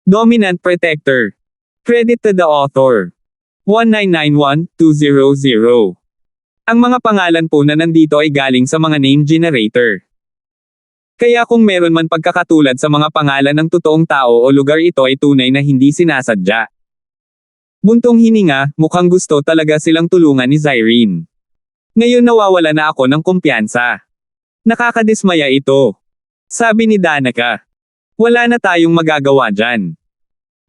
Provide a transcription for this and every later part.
Dominant Protector. Credit to the author. 1991200. Ang mga pangalan po na nandito ay galing sa mga name generator. Kaya kung meron man pagkakatulad sa mga pangalan ng totoong tao o lugar, ito ay tunay na hindi sinasadya. Buntong hininga, mukhang gusto talaga silang tulungan ni Zyrene. Ngayon nawawala na ako ng kumpiyansa. Nakakadismaya ito. Sabi ni Danica. Wala na tayong magagawa dyan.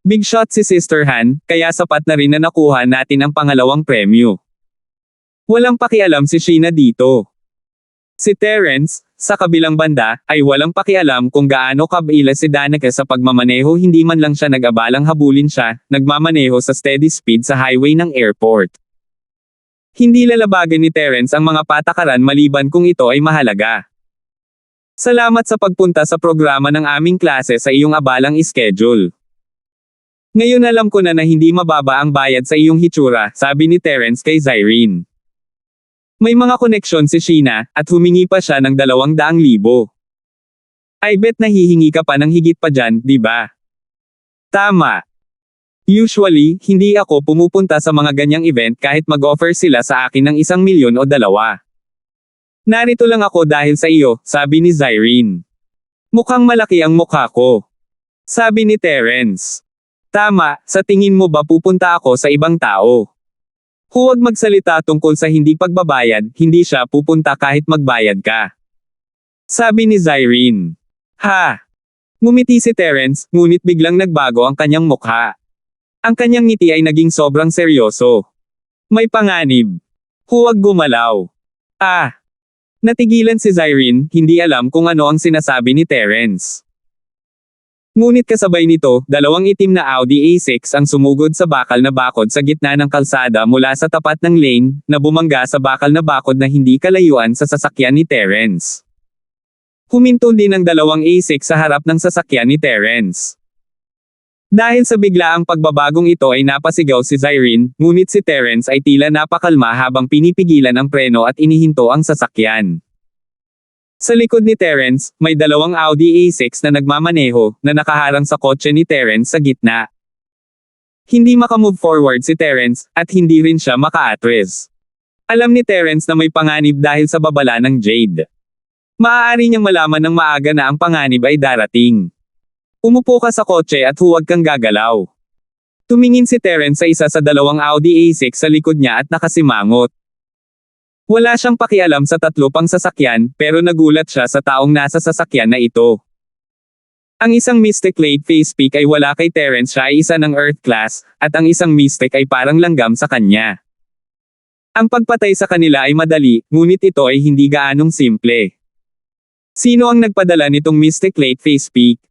Big shot si Sister Han, kaya sapat na rin na nakuha natin ang pangalawang premyo. Walang pakialam si Sheena dito. Si Terence, sa kabilang banda, ay walang pakialam kung gaano kabila si Danica sa pagmamaneho. Hindi man lang siya nag-abalang habulin siya, nagmamaneho sa steady speed sa highway ng airport. Hindi lalabagan ni Terence ang mga patakaran maliban kung ito ay mahalaga. Salamat sa pagpunta sa programa ng aming klase sa iyong abalang schedule. Ngayon alam ko na hindi mababa ang bayad sa iyong hitsura, sabi ni Terence kay Zyrene. May mga koneksyon si Sheena, at humingi pa siya ng 200,000. I bet nahihingi ka pa ng higit pa dyan, di ba? Tama. Usually, hindi ako pumupunta sa mga ganyang event kahit mag-offer sila sa akin ng 1,000,000 o 2. Narito lang ako dahil sa iyo, sabi ni Zyrene. Mukhang malaki ang mukha ko. Sabi ni Terence. Tama, sa tingin mo ba pupunta ako sa ibang tao? Huwag magsalita tungkol sa hindi pagbabayad, hindi siya pupunta kahit magbayad ka. Sabi ni Zyrene. Ha? Ngumiti si Terence, ngunit biglang nagbago ang kanyang mukha. Ang kanyang ngiti ay naging sobrang seryoso. May panganib. Huwag gumalaw. Ah! Natigilan si Zyrene, hindi alam kung ano ang sinasabi ni Terence. Ngunit kasabay nito, 2 itim na Audi A6 ang sumugod sa bakal na bakod sa gitna ng kalsada mula sa tapat ng lane, na bumangga sa bakal na bakod na hindi kalayuan sa sasakyan ni Terence. Huminto din ang 2 A6 sa harap ng sasakyan ni Terence. Dahil sa biglaang pagbabagong ito ay napasigaw si Zyrene, ngunit si Terence ay tila napakalma habang pinipigilan ang preno at inihinto ang sasakyan. Sa likod ni Terence, may 2 Audi A6 na nagmamaneho, na nakaharang sa kotse ni Terence sa gitna. Hindi makamove forward si Terence, at hindi rin siya maka-atras. Alam ni Terence na may panganib dahil sa babala ng Jade. Maaari niyang malaman ng maaga na ang panganib ay darating. Umupo ka sa kotse at huwag kang gagalaw. Tumingin si Terence sa isa sa 2 Audi A6 sa likod niya at nakasimangot. Wala siyang pakialam sa 3 pang sasakyan, pero nagulat siya sa taong nasa sasakyan na ito. Ang isang Mystic Late Face Peak ay wala kay Terence, siya ay isa ng Earth Class, at ang isang Mystic ay parang langgam sa kanya. Ang pagpatay sa kanila ay madali, ngunit ito ay hindi gaanong simple. Sino ang nagpadala nitong Mystic Late Face Peak?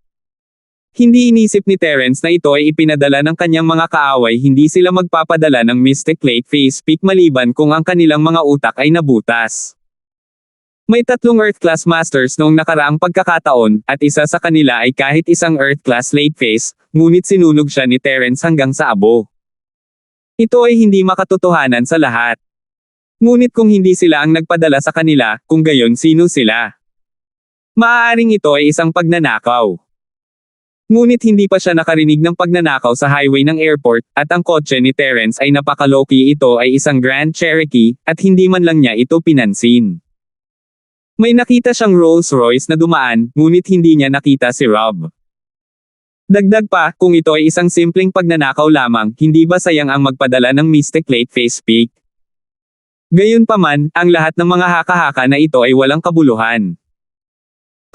Hindi inisip ni Terence na ito ay ipinadala ng kanyang mga kaaway. Hindi sila magpapadala ng Mystic Late Face Peak maliban kung ang kanilang mga utak ay nabutas. May 3 Earth Class Masters noong nakaraang pagkakataon, at isa sa kanila ay kahit isang Earth Class Late Face, ngunit sinunog siya ni Terence hanggang sa abo. Ito ay hindi makatotohanan sa lahat. Ngunit kung hindi sila ang nagpadala sa kanila, kung gayon sino sila? Maaaring ito ay isang pagnanakaw. Ngunit hindi pa siya nakarinig ng pagnanakaw sa highway ng airport, at ang kotse ni Terence ay napakaloki. Ito ay isang Grand Cherokee, at hindi man lang niya ito pinansin. May nakita siyang Rolls Royce na dumaan, ngunit hindi niya nakita si Rob. Dagdag pa, kung ito ay isang simpleng pagnanakaw lamang, hindi ba sayang ang magpadala ng Mystic Late Face Peak? Gayunpaman, ang lahat ng mga haka-haka na ito ay walang kabuluhan.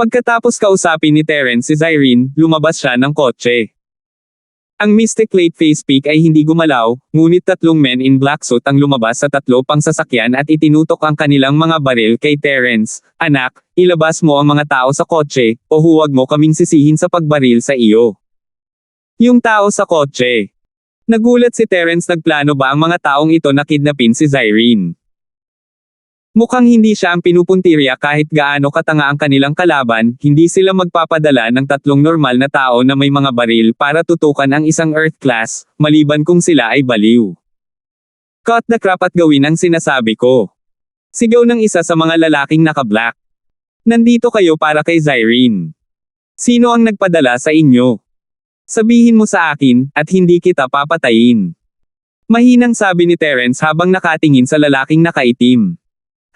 Pagkatapos kausapin ni Terence si Zyrene, lumabas siya ng kotse. Ang Mystic Late Face Peak ay hindi gumalaw, ngunit 3 men in black suit ang lumabas sa 3 pang sasakyan at itinutok ang kanilang mga baril kay Terence. Anak, ilabas mo ang mga tao sa kotse, o huwag mo kaming sisihin sa pagbaril sa iyo. Yung tao sa kotse. Nagulat si Terence, nagplano ba ang mga taong ito na kidnapin si Zyrene? Mukhang hindi siya ang pinupuntirya kahit gaano katanga ang kanilang kalaban, hindi sila magpapadala ng 3 normal na tao na may mga baril para tutukan ang isang Earth Class, maliban kung sila ay baliw. Cut the crap at gawin ang sinasabi ko. Sigaw ng isa sa mga lalaking naka-black. Nandito kayo para kay Zyrene. Sino ang nagpadala sa inyo? Sabihin mo sa akin, at hindi kita papatayin. Mahinang sabi ni Terence habang nakatingin sa lalaking nakaitim.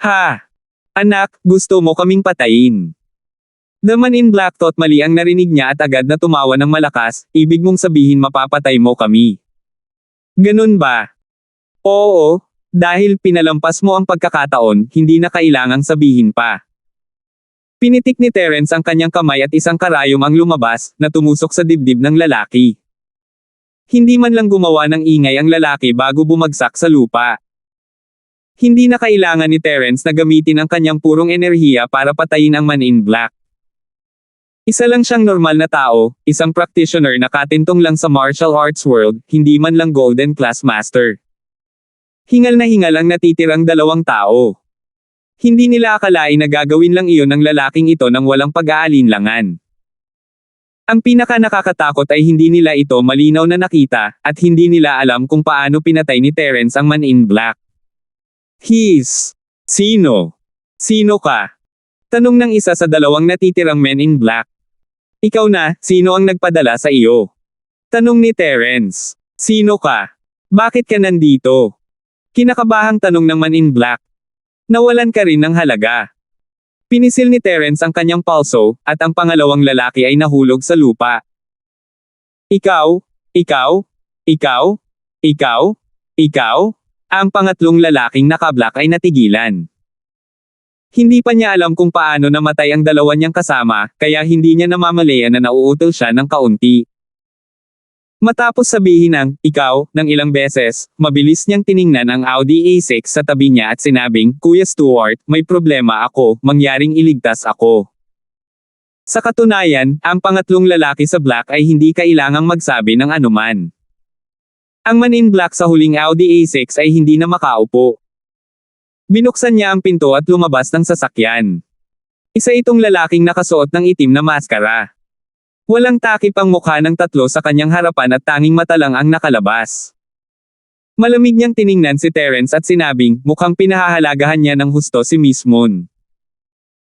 Ha! Anak, gusto mo kaming patayin. The man in black thought mali ang narinig niya at agad na tumawa ng malakas, ibig mong sabihin mapapatay mo kami. Ganun ba? Oo, dahil pinalampas mo ang pagkakataon, hindi na kailangang sabihin pa. Pinitik ni Terence ang kanyang kamay at isang karayom ang lumabas, na tumusok sa dibdib ng lalaki. Hindi man lang gumawa ng ingay ang lalaki bago bumagsak sa lupa. Hindi na kailangan ni Terence na gamitin ang kanyang purong enerhiya para patayin ang man in black. Isa lang siyang normal na tao, isang practitioner na katintong lang sa martial arts world, hindi man lang golden class master. Hingal na hingal ang natitirang dalawang tao. Hindi nila akalain na gagawin lang iyon ng lalaking ito nang walang pag-aalinlangan. Ang pinaka nakakatakot ay hindi nila ito malinaw na nakita, at hindi nila alam kung paano pinatay ni Terence ang man in black. Sino? Sino ka? Tanong ng isa sa dalawang natitirang men in black. Ikaw na, sino ang nagpadala sa iyo? Tanong ni Terence. Sino ka? Bakit ka nandito? Kinakabahang tanong ng man in black. Nawalan ka rin ng halaga. Pinisil ni Terence ang kanyang palso, at ang pangalawang lalaki ay nahulog sa lupa. Ikaw? Ang pangatlong lalaking nakablock ay natigilan. Hindi pa niya alam kung paano namatay ang dalawa niyang kasama, kaya hindi niya namamalayan na nauutol siya ng kaunti. Matapos sabihin ang, ikaw, ng ilang beses, mabilis niyang tiningnan ang Audi A6 sa tabi niya at sinabing, Kuya Stuart, may problema ako, mangyaring iligtas ako. Sa katunayan, ang pangatlong lalaki sa black ay hindi kailangang magsabi ng anuman. Ang man in black sa huling Audi A6 ay hindi na makaupo. Binuksan niya ang pinto at lumabas ng sasakyan. Isa itong lalaking nakasuot ng itim na maskara. Walang takip ang mukha ng tatlo sa kanyang harapan at tanging mata lang ang nakalabas. Malamig niyang tiningnan si Terence at sinabing, mukhang pinahahalagahan niya ng husto si Miss Moon.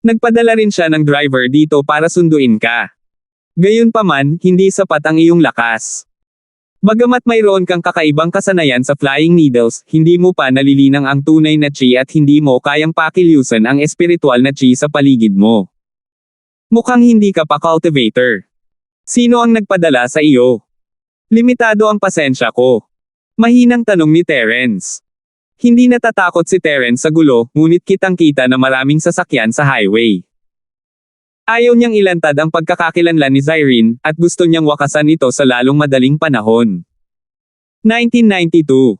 Nagpadala rin siya ng driver dito para sunduin ka. Gayunpaman, hindi sapat ang iyong lakas. Bagamat mayroon kang kakaibang kasanayan sa flying needles, hindi mo pa nalilinang ang tunay na chi at hindi mo kayang pakilusan ang espiritual na chi sa paligid mo. Mukhang hindi ka pa cultivator. Sino ang nagpadala sa iyo? Limitado ang pasensya ko. Mahinang tanong ni Terence. Hindi natatakot si Terence sa gulo, ngunit kitang-kita na maraming sasakyan sa highway. Ayaw niyang ilantad ang pagkakakilanlan ni Zyrene, at gusto niyang wakasan ito sa lalong madaling panahon. 1992.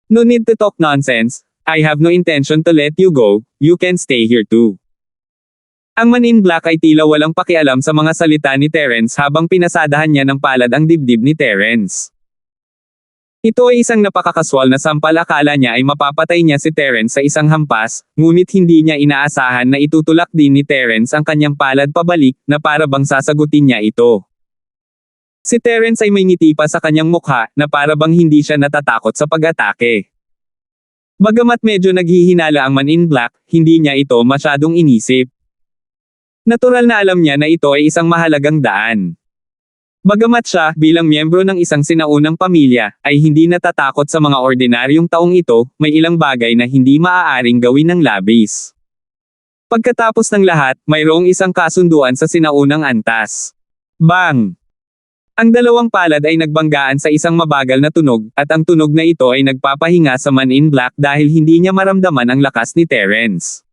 No need to talk nonsense, I have no intention to let you go, you can stay here too. Ang man in black ay tila walang pakialam sa mga salita ni Terence habang pinasadahan niya ng palad ang dibdib ni Terence. Ito ay isang napakakaswal na sampal, akala niya ay mapapatay niya si Terence sa isang hampas, ngunit hindi niya inaasahan na itutulak din ni Terence ang kanyang palad pabalik, na para bang sasagutin niya ito. Si Terence ay may ngiti pa sa kanyang mukha, na para bang hindi siya natatakot sa pag-atake. Bagamat medyo naghihinala ang man in black, hindi niya ito masyadong inisip. Natural na alam niya na ito ay isang mahalagang daan. Bagamat siya, bilang miyembro ng isang sinaunang pamilya, ay hindi natatakot sa mga ordinaryong taong ito, may ilang bagay na hindi maaaring gawin ng labis. Pagkatapos ng lahat, mayroong isang kasunduan sa sinaunang antas. Bang! Ang dalawang palad ay nagbanggaan sa isang mabagal na tunog, at ang tunog na ito ay nagpapahinga sa man in black dahil hindi niya maramdaman ang lakas ni Terence.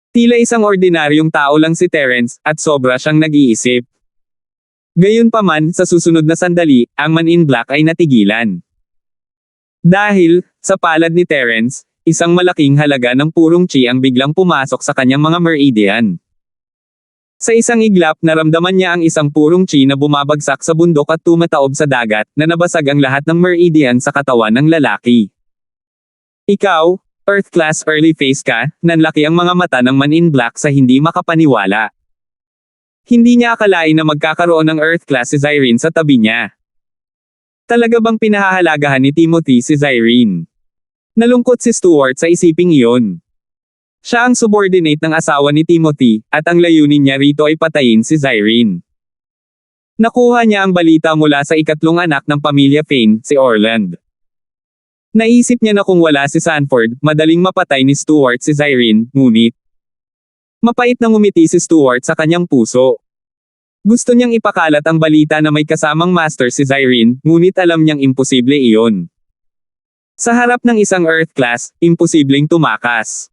Tila isang ordinaryong tao lang si Terence, at sobra siyang nag-iisip. Gayunpaman, sa susunod na sandali, ang man in black ay natigilan. Dahil, sa palad ni Terence, isang malaking halaga ng purong chi ang biglang pumasok sa kanyang mga meridian. Sa isang iglap, naramdaman niya ang isang purong chi na bumabagsak sa bundok at tumataob sa dagat, na nabasag ang lahat ng meridian sa katawan ng lalaki. Ikaw, Earth Class early phase ka, nanlaki ang mga mata ng man in black sa hindi makapaniwala. Hindi niya akalain na magkakaroon ng Earth Class si Zyrene sa tabi niya. Talaga bang pinahahalagahan ni Timothy si Zyrene? Nalungkot si Stuart sa isiping iyon. Siya ang subordinate ng asawa ni Timothy, at ang layunin niya rito ay patayin si Zyrene. Nakuha niya ang balita mula sa ikatlong anak ng pamilya Fane, si Orland. Naisip niya na kung wala si Sanford, madaling mapatay ni Stuart si Zyrene, ngunit mapait na ngumiti si Stuart sa kanyang puso. Gusto niyang ipakalat ang balita na may kasamang master si Zyrene, ngunit alam niyang imposible iyon. Sa harap ng isang Earth class, imposibleng tumakas.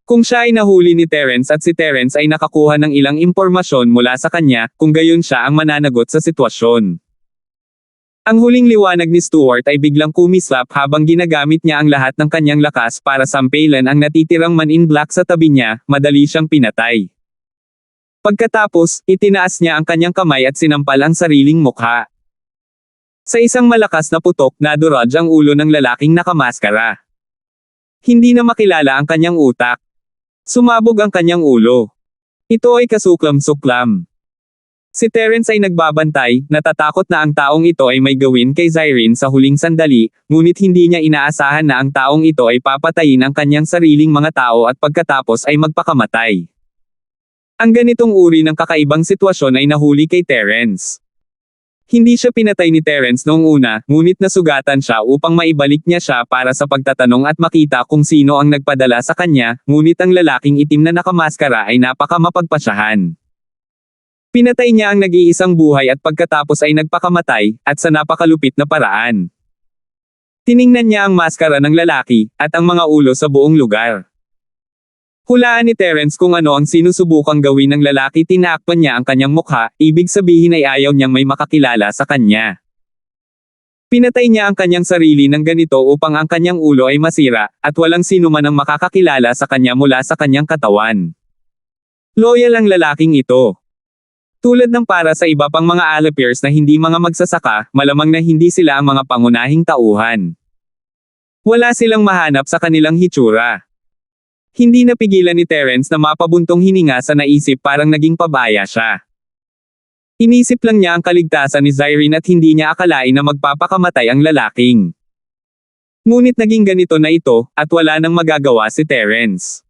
Kung siya ay nahuli ni Terence at si Terence ay nakakuha ng ilang impormasyon mula sa kanya, kung gayon siya ang mananagot sa sitwasyon. Ang huling liwanag ni Stuart ay biglang kumislap habang ginagamit niya ang lahat ng kanyang lakas para sampalan ang natitirang Man in Black sa tabi niya, madali siyang pinatay. Pagkatapos, itinaas niya ang kanyang kamay at sinampal ang sariling mukha. Sa isang malakas na putok, nadurog ang ulo ng lalaking nakamaskara. Hindi na makilala ang kanyang utak. Sumabog ang kanyang ulo. Ito ay kasuklam-suklam. Si Terence ay nagbabantay, natatakot na ang taong ito ay may gawin kay Zyrene sa huling sandali, ngunit hindi niya inaasahan na ang taong ito ay papatayin ang kanyang sariling mga tao at pagkatapos ay magpakamatay. Ang ganitong uri ng kakaibang sitwasyon ay nahuli kay Terence. Hindi siya pinatay ni Terence noong una, ngunit nasugatan siya upang maibalik niya siya para sa pagtatanong at makita kung sino ang nagpadala sa kanya, ngunit ang lalaking itim na nakamaskara ay napakamapagpasyahan. Pinatay niya ang nag-iisang buhay at pagkatapos ay nagpakamatay, at sa napakalupit na paraan. Tiningnan niya ang maskara ng lalaki, at ang mga ulo sa buong lugar. Hulaan ni Terence kung ano ang sinusubukang gawin ng lalaki. Tinakpan niya ang kanyang mukha, ibig sabihin ay ayaw niyang may makakilala sa kanya. Pinatay niya ang kanyang sarili ng ganito upang ang kanyang ulo ay masira, at walang sino man ang makakakilala sa kanya mula sa kanyang katawan. Loyal ang lalaking ito. Tulad ng para sa iba pang mga Alapirs na hindi mga magsasaka, malamang na hindi sila ang mga pangunahing tauhan. Wala silang mahanap sa kanilang hitsura. Hindi napigilan ni Terence na mapabuntong hininga sa naisip, parang naging pabaya siya. Inisip lang niya ang kaligtasan ni Zyrene at hindi niya akalain na magpapakamatay ang lalaking. Ngunit naging ganito na ito, at wala nang magagawa si Terence.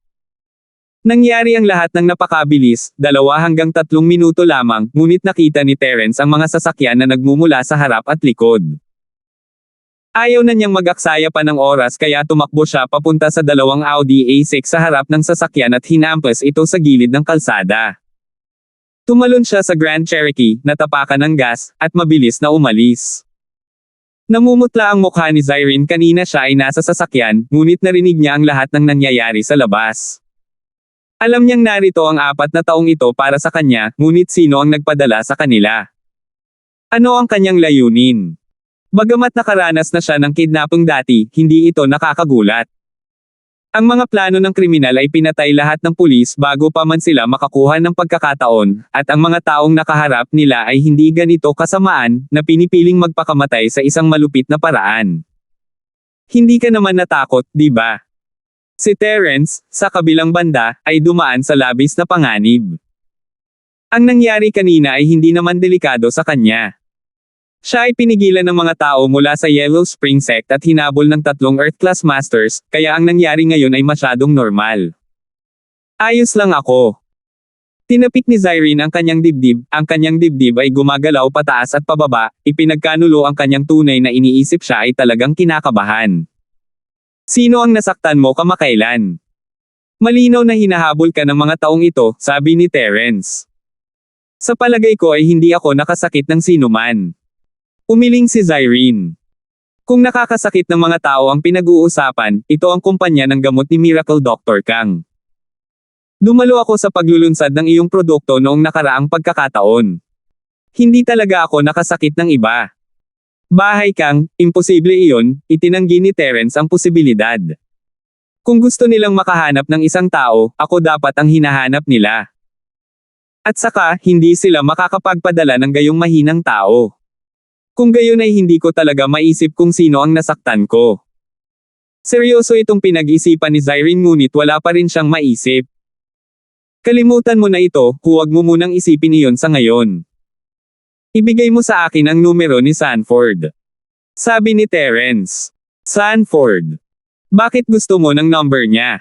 Nangyari ang lahat ng napakabilis, 2 hanggang 3 minuto lamang, ngunit nakita ni Terence ang mga sasakyan na nagmumula sa harap at likod. Ayaw na niyang mag-aksaya pa ng oras kaya tumakbo siya papunta sa 2 Audi A6 sa harap ng sasakyan at hinampas ito sa gilid ng kalsada. Tumalon siya sa Grand Cherokee, natapakan ng gas, at mabilis na umalis. Namumutla ang mukha ni Zyrene kanina siya ay nasa sasakyan, ngunit narinig niya ang lahat ng nangyayari sa labas. Alam niyang narito ang 4 na taong ito para sa kanya, ngunit sino ang nagpadala sa kanila? Ano ang kanyang layunin? Bagamat nakaranas na siya ng kidnapping dati, hindi ito nakakagulat. Ang mga plano ng kriminal ay pinatay lahat ng pulis bago pa man sila makakuha ng pagkakataon, at ang mga taong nakaharap nila ay hindi ganito kasamaan, na pinipiling magpakamatay sa isang malupit na paraan. Hindi ka naman natakot, di ba? Si Terence, sa kabilang banda, ay dumaan sa labis na panganib. Ang nangyari kanina ay hindi naman delikado sa kanya. Siya ay pinigilan ng mga tao mula sa Yellow Spring sect at hinabol ng 3 Earth-class Masters, kaya ang nangyari ngayon ay masyadong normal. Ayos lang ako. Tinapik ni Zyrene ang kanyang dibdib ay gumagalaw pataas at pababa, ipinagkanulo ang kanyang tunay na iniisip siya ay talagang kinakabahan. Sino ang nasaktan mo kamakailan? Malinaw na hinahabol ka ng mga taong ito, sabi ni Terence. Sa palagay ko ay hindi ako nakasakit ng sinuman. Umiling si Zyrene. Kung nakakasakit ng mga tao ang pinag-uusapan, ito ang kumpanya ng gamot ni Miracle Dr. Kang. Dumalo ako sa paglulunsad ng iyong produkto noong nakaraang pagkakataon. Hindi talaga ako nakasakit ng iba. Bahay Kang, imposible iyon, itinanggi ni Terence ang posibilidad. Kung gusto nilang makahanap ng isang tao, ako dapat ang hinahanap nila. At saka, hindi sila makakapagpadala ng gayong mahinang tao. Kung gayon ay hindi ko talaga maisip kung sino ang nasaktan ko. Seryoso itong pinag-isipan ni Zyrene ngunit wala pa rin siyang maisip. Kalimutan mo na ito, huwag mo munang isipin iyon sa ngayon. Ibigay mo sa akin ang numero ni Sanford. Sabi ni Terence. Sanford. Bakit gusto mo ng number niya?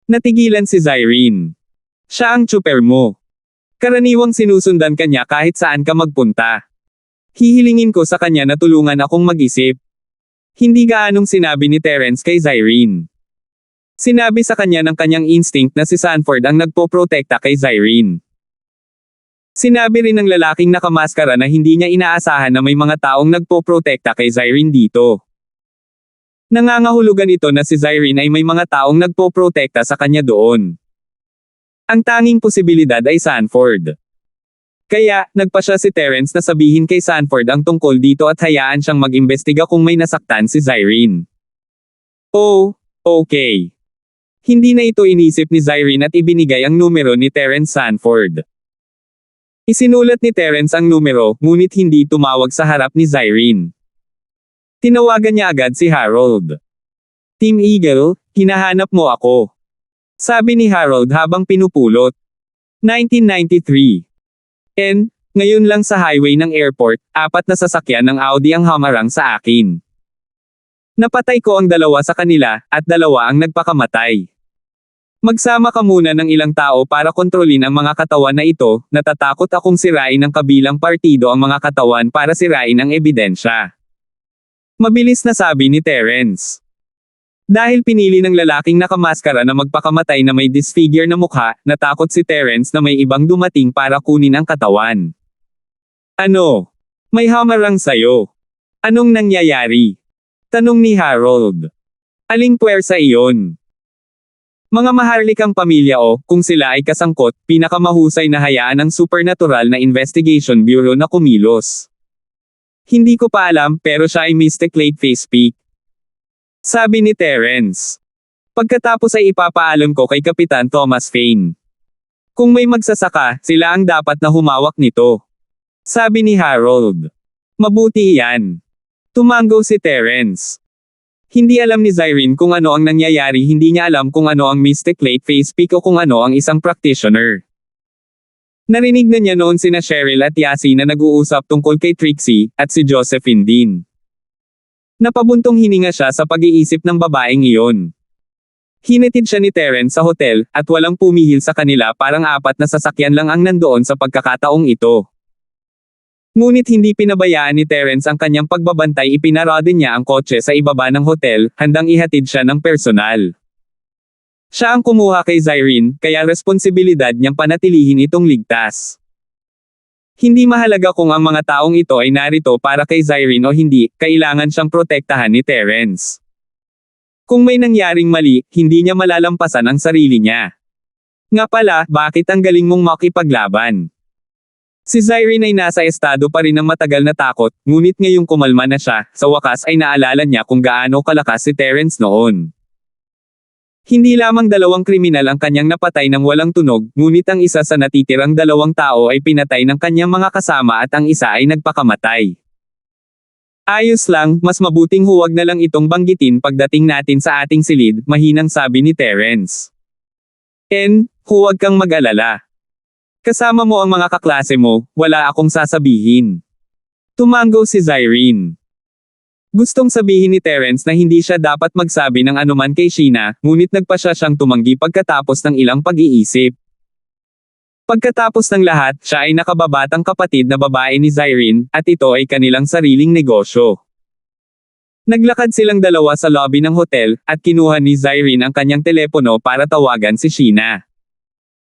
Natigilan si Zyrene. Siya ang tsuper mo. Karaniwang sinusundan ka niya kahit saan ka magpunta. Hihilingin ko sa kanya na tulungan akong mag-isip. Hindi gaanong sinabi ni Terence kay Zyrene. Sinabi sa kanya ng kanyang instinct na si Sanford ang nagpoprotekta kay Zyrene. Sinabi rin ng lalaking nakamaskara na hindi niya inaasahan na may mga taong nagpoprotekta kay Zyrene dito. Nangangahulugan ito na si Zyrene ay may mga taong nagpoprotekta sa kanya doon. Ang tanging posibilidad ay Sanford. Kaya, nagpa siya si Terence na sabihin kay Sanford ang tungkol dito at hayaan siyang mag-imbestiga kung may nasaktan si Zyrene. Oh, okay. Hindi na ito inisip ni Zyrene at ibinigay ang numero ni Terence Sanford. Isinulat ni Terence ang numero, ngunit hindi tumawag sa harap ni Zyrene. Tinawagan niya agad si Harold. Team Eagle, hinahanap mo ako. Sabi ni Harold habang pinupulot. 1993. Ngayon lang sa highway ng airport, 4 na sasakyan ng Audi ang hamarang sa akin. Napatay ko ang 2 sa kanila, at 2 ang nagpakamatay. Magsama ka muna ng ilang tao para kontrolin ang mga katawan na ito, natatakot akong sirain ng kabilang partido ang mga katawan para sirain ang ebidensya. Mabilis na sabi ni Terence. Dahil pinili ng lalaking nakamaskara na magpakamatay na may disfigure na mukha, natakot si Terence na may ibang dumating para kunin ang katawan. Ano? May hamarang sayo. Anong nangyayari? Tanong ni Harold. Aling puwersa iyon? Mga maharlikang pamilya o, kung sila ay kasangkot, pinakamahusay na hayaan ng Supernatural na Investigation Bureau na kumilos. Hindi ko pa alam pero siya ay Mystic Late Face Peak. Sabi ni Terence. Pagkatapos ay ipapaalam ko kay Kapitan Thomas Fane. Kung may magsasaka, sila ang dapat na humawak nito. Sabi ni Harold. Mabuti iyan. Tumango si Terence. Hindi alam ni Zyrene kung ano ang nangyayari, hindi niya alam kung ano ang Mystic Late Face Peak o kung ano ang isang practitioner. Narinig na niya noon sina Cheryl at Yasi na nag-uusap tungkol kay Trixie, at si Josephine din. Napabuntong hininga siya sa pag-iisip ng babaeng iyon. Hinatid siya ni Terence sa hotel, at walang pumihil sa kanila, parang 4 na sasakyan lang ang nandoon sa pagkakataong ito. Ngunit hindi pinabayaan ni Terence ang kanyang pagbabantay, ipinarada niya ang kotse sa ibaba ng hotel, handang ihatid siya ng personal. Siya ang kumuha kay Zyrene, kaya responsibilidad niyang panatilihin itong ligtas. Hindi mahalaga kung ang mga taong ito ay narito para kay Zyrene o hindi, kailangan siyang protektahan ni Terence. Kung may nangyaring mali, hindi niya malalampasan ang sarili niya. Nga pala, bakit ang galing mong makipaglaban? Si Zyrene ay nasa estado pa rin ng matagal na takot, ngunit ngayong kumalma na siya, sa wakas ay naalala niya kung gaano kalakas si Terence noon. Hindi lamang 2 kriminal ang kanyang napatay ng walang tunog, ngunit ang isa sa natitirang 2 tao ay pinatay ng kanyang mga kasama at ang isa ay nagpakamatay. Ayos lang, mas mabuting huwag na lang itong banggitin pagdating natin sa ating silid, mahinang sabi ni Terence. Huwag kang mag-alala. Kasama mo ang mga kaklase mo, wala akong sasabihin. Tumango si Zyrene. Gustong sabihin ni Terence na hindi siya dapat magsabi ng anuman kay Sheena, ngunit nagpa siyang tumanggi pagkatapos ng ilang pag-iisip. Pagkatapos ng lahat, siya ay nakababatang kapatid na babae ni Zyrene, at ito ay kanilang sariling negosyo. Naglakad silang 2 sa lobby ng hotel, at kinuha ni Zyrene ang kanyang telepono para tawagan si Sheena.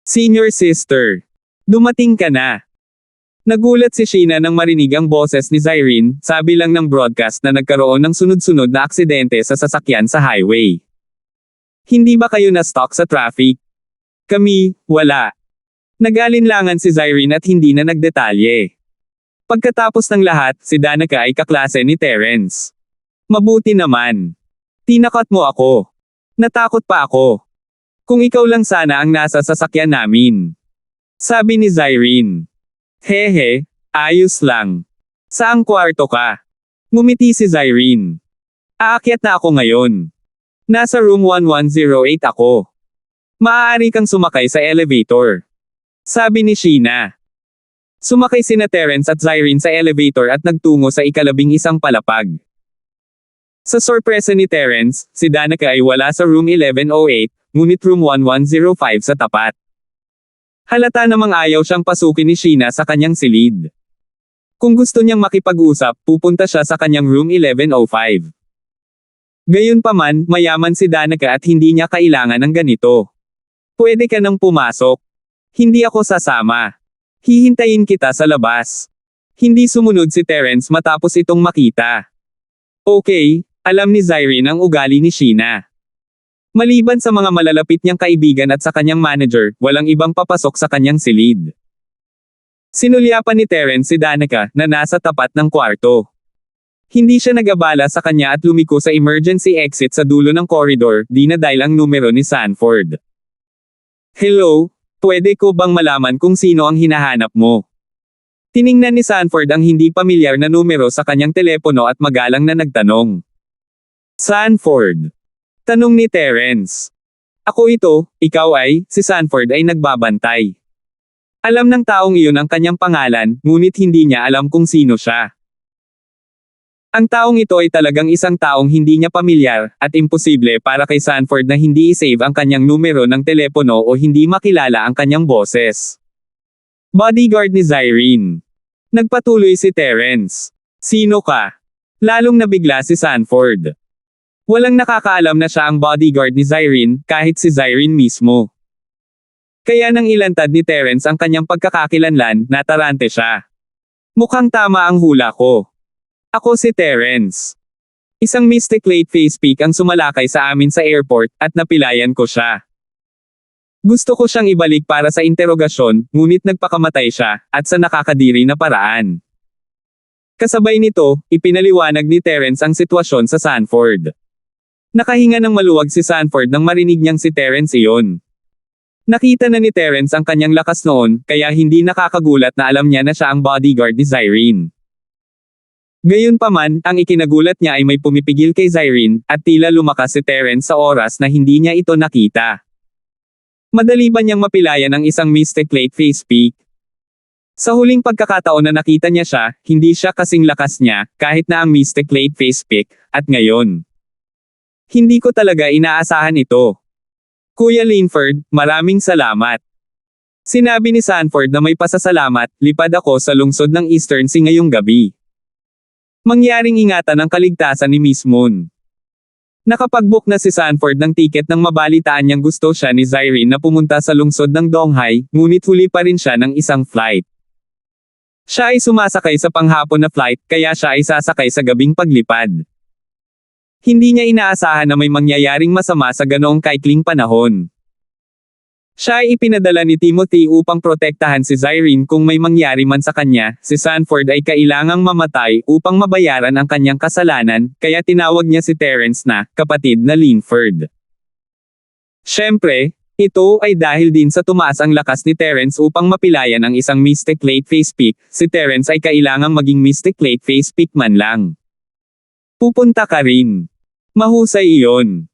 Senior sister. Dumating ka na. Nagulat si Sheena nang marinig ang boses ni Zyrene, sabi lang ng broadcast na nagkaroon ng sunod-sunod na aksidente sa sasakyan sa highway. Hindi ba kayo na-stuck sa traffic? Kami, wala. Nag-alinlangan si Zyrene at hindi na nagdetalye. Pagkatapos ng lahat, si Danica ay kaklase ni Terence. Mabuti naman. Tinakot mo ako. Natakot pa ako. Kung ikaw lang sana ang nasa sasakyan namin. Sabi ni Zyrene. Hehe, ayos lang. Saang kwarto ka? Ngumiti si Zyrene. Aakyat na ako ngayon. Nasa room 1108 ako. Maaari kang sumakay sa elevator. Sabi ni Sheena. Sumakay sina Terence at Zyrene sa elevator at nagtungo sa ika-11 palapag. Sa sorpresa ni Terence, si Danica ay wala sa room 1108, ngunit room 1105 sa tapat. Halata namang ayaw siyang pasukin ni Sheena sa kanyang silid. Kung gusto niyang makipag-usap, pupunta siya sa kanyang room 1105. Gayunpaman, mayaman si Danica at hindi niya kailangan ng ganito. Pwede ka nang pumasok. Hindi ako sasama. Hihintayin kita sa labas. Hindi sumunod si Terence matapos itong makita. Okay, alam ni Zyrene ang ugali ni Sheena. Maliban sa mga malalapit niyang kaibigan at sa kanyang manager, walang ibang papasok sa kanyang silid. Sinulyapan ni Terence si Danica na nasa tapat ng kwarto. Hindi siya nag-abala sa kanya at lumiko sa emergency exit sa dulo ng corridor, di na dahil ang numero ni Sanford. Hello, pwede ko bang malaman kung sino ang hinahanap mo? Tiningnan ni Sanford ang hindi pamilyar na numero sa kanyang telepono at magalang na nagtanong. Sanford. Tanong ni Terence. Ako ito, ikaw ay, si Sanford ay nagbabantay. Alam ng taong iyon ang kanyang pangalan, ngunit hindi niya alam kung sino siya. Ang taong ito ay talagang isang taong hindi niya pamilyar, at imposible para kay Sanford na hindi i-save ang kanyang numero ng telepono o hindi makilala ang kanyang boses. Bodyguard ni Zyrene. Nagpatuloy si Terence. Sino ka? Lalong nabigla si Sanford. Walang nakakaalam na siya ang bodyguard ni Zyrene, kahit si Zyrene mismo. Kaya nang ilantad ni Terence ang kanyang pagkakakilanlan, natarante siya. Mukhang tama ang hula ko. Ako si Terence. Isang mystic late face peak ang sumalakay sa amin sa airport, at napilayan ko siya. Gusto ko siyang ibalik para sa interogasyon, ngunit nagpakamatay siya, at sa nakakadiri na paraan. Kasabay nito, ipinaliwanag ni Terence ang sitwasyon sa Sanford. Nakahinga ng maluwag si Sanford nang marinig niyang si Terence iyon. Nakita na ni Terence ang kanyang lakas noon, kaya hindi nakakagulat na alam niya na siya ang bodyguard ni Zyrene. Gayunpaman, ang ikinagulat niya ay may pumipigil kay Zyrene, at tila lumakas si Terence sa oras na hindi niya ito nakita. Madali ba niyang mapilayan ang isang mystic late face peak? Sa huling pagkakataon na nakita niya siya, hindi siya kasing lakas niya, kahit na ang mystic late face peak, at ngayon. Hindi ko talaga inaasahan ito. Kuya Linford, maraming salamat. Sinabi ni Sanford na may pasasalamat, lipad ako sa lungsod ng Eastern Sea ngayong gabi. Mangyaring ingatan ang kaligtasan ni Miss Moon. Nakapag-book na si Sanford ng tiket nang mabalitaan niyang gusto siya ni Zyrene na pumunta sa lungsod ng Donghai, ngunit huli pa rin siya ng isang flight. Siya ay sumasakay sa panghapon na flight, kaya siya ay sasakay sa gabing paglipad. Hindi niya inaasahan na may mangyayaring masama sa ganoong kaikling panahon. Siya ay ipinadala ni Timothy upang protektahan si Zyrene kung may mangyari man sa kanya, si Sanford ay kailangang mamatay upang mabayaran ang kanyang kasalanan, kaya tinawag niya si Terence na, kapatid na Linford. Siyempre, ito ay dahil din sa tumaas ang lakas ni Terence upang mapilayan ang isang mystic late face peak, si Terence ay kailangang maging mystic late face peak man lang. Pupunta ka rin. Mahusay iyon.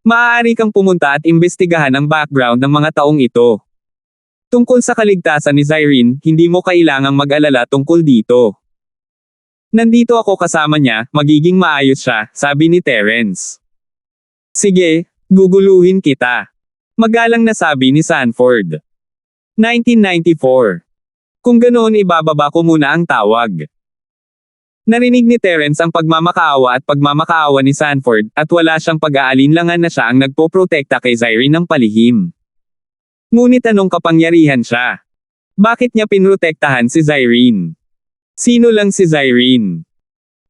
Maaari kang pumunta at imbestigahan ang background ng mga taong ito. Tungkol sa kaligtasan ni Zyrene, hindi mo kailangang mag-alala tungkol dito. Nandito ako kasama niya, magiging maayos siya, sabi ni Terence. Sige, guguluhin kita. Magalang na sabi ni Sanford. 1994. Kung ganoon ibababa ko muna ang tawag. Narinig ni Terence ang pagmamakaawa at pagmamakaawa ni Sanford, at wala siyang pag-aalinlangan na siya ang nagpoprotekta kay Zyrene ng palihim. Ngunit anong kapangyarihan siya? Bakit niya pinrotektahan si Zyrene? Sino lang si Zyrene?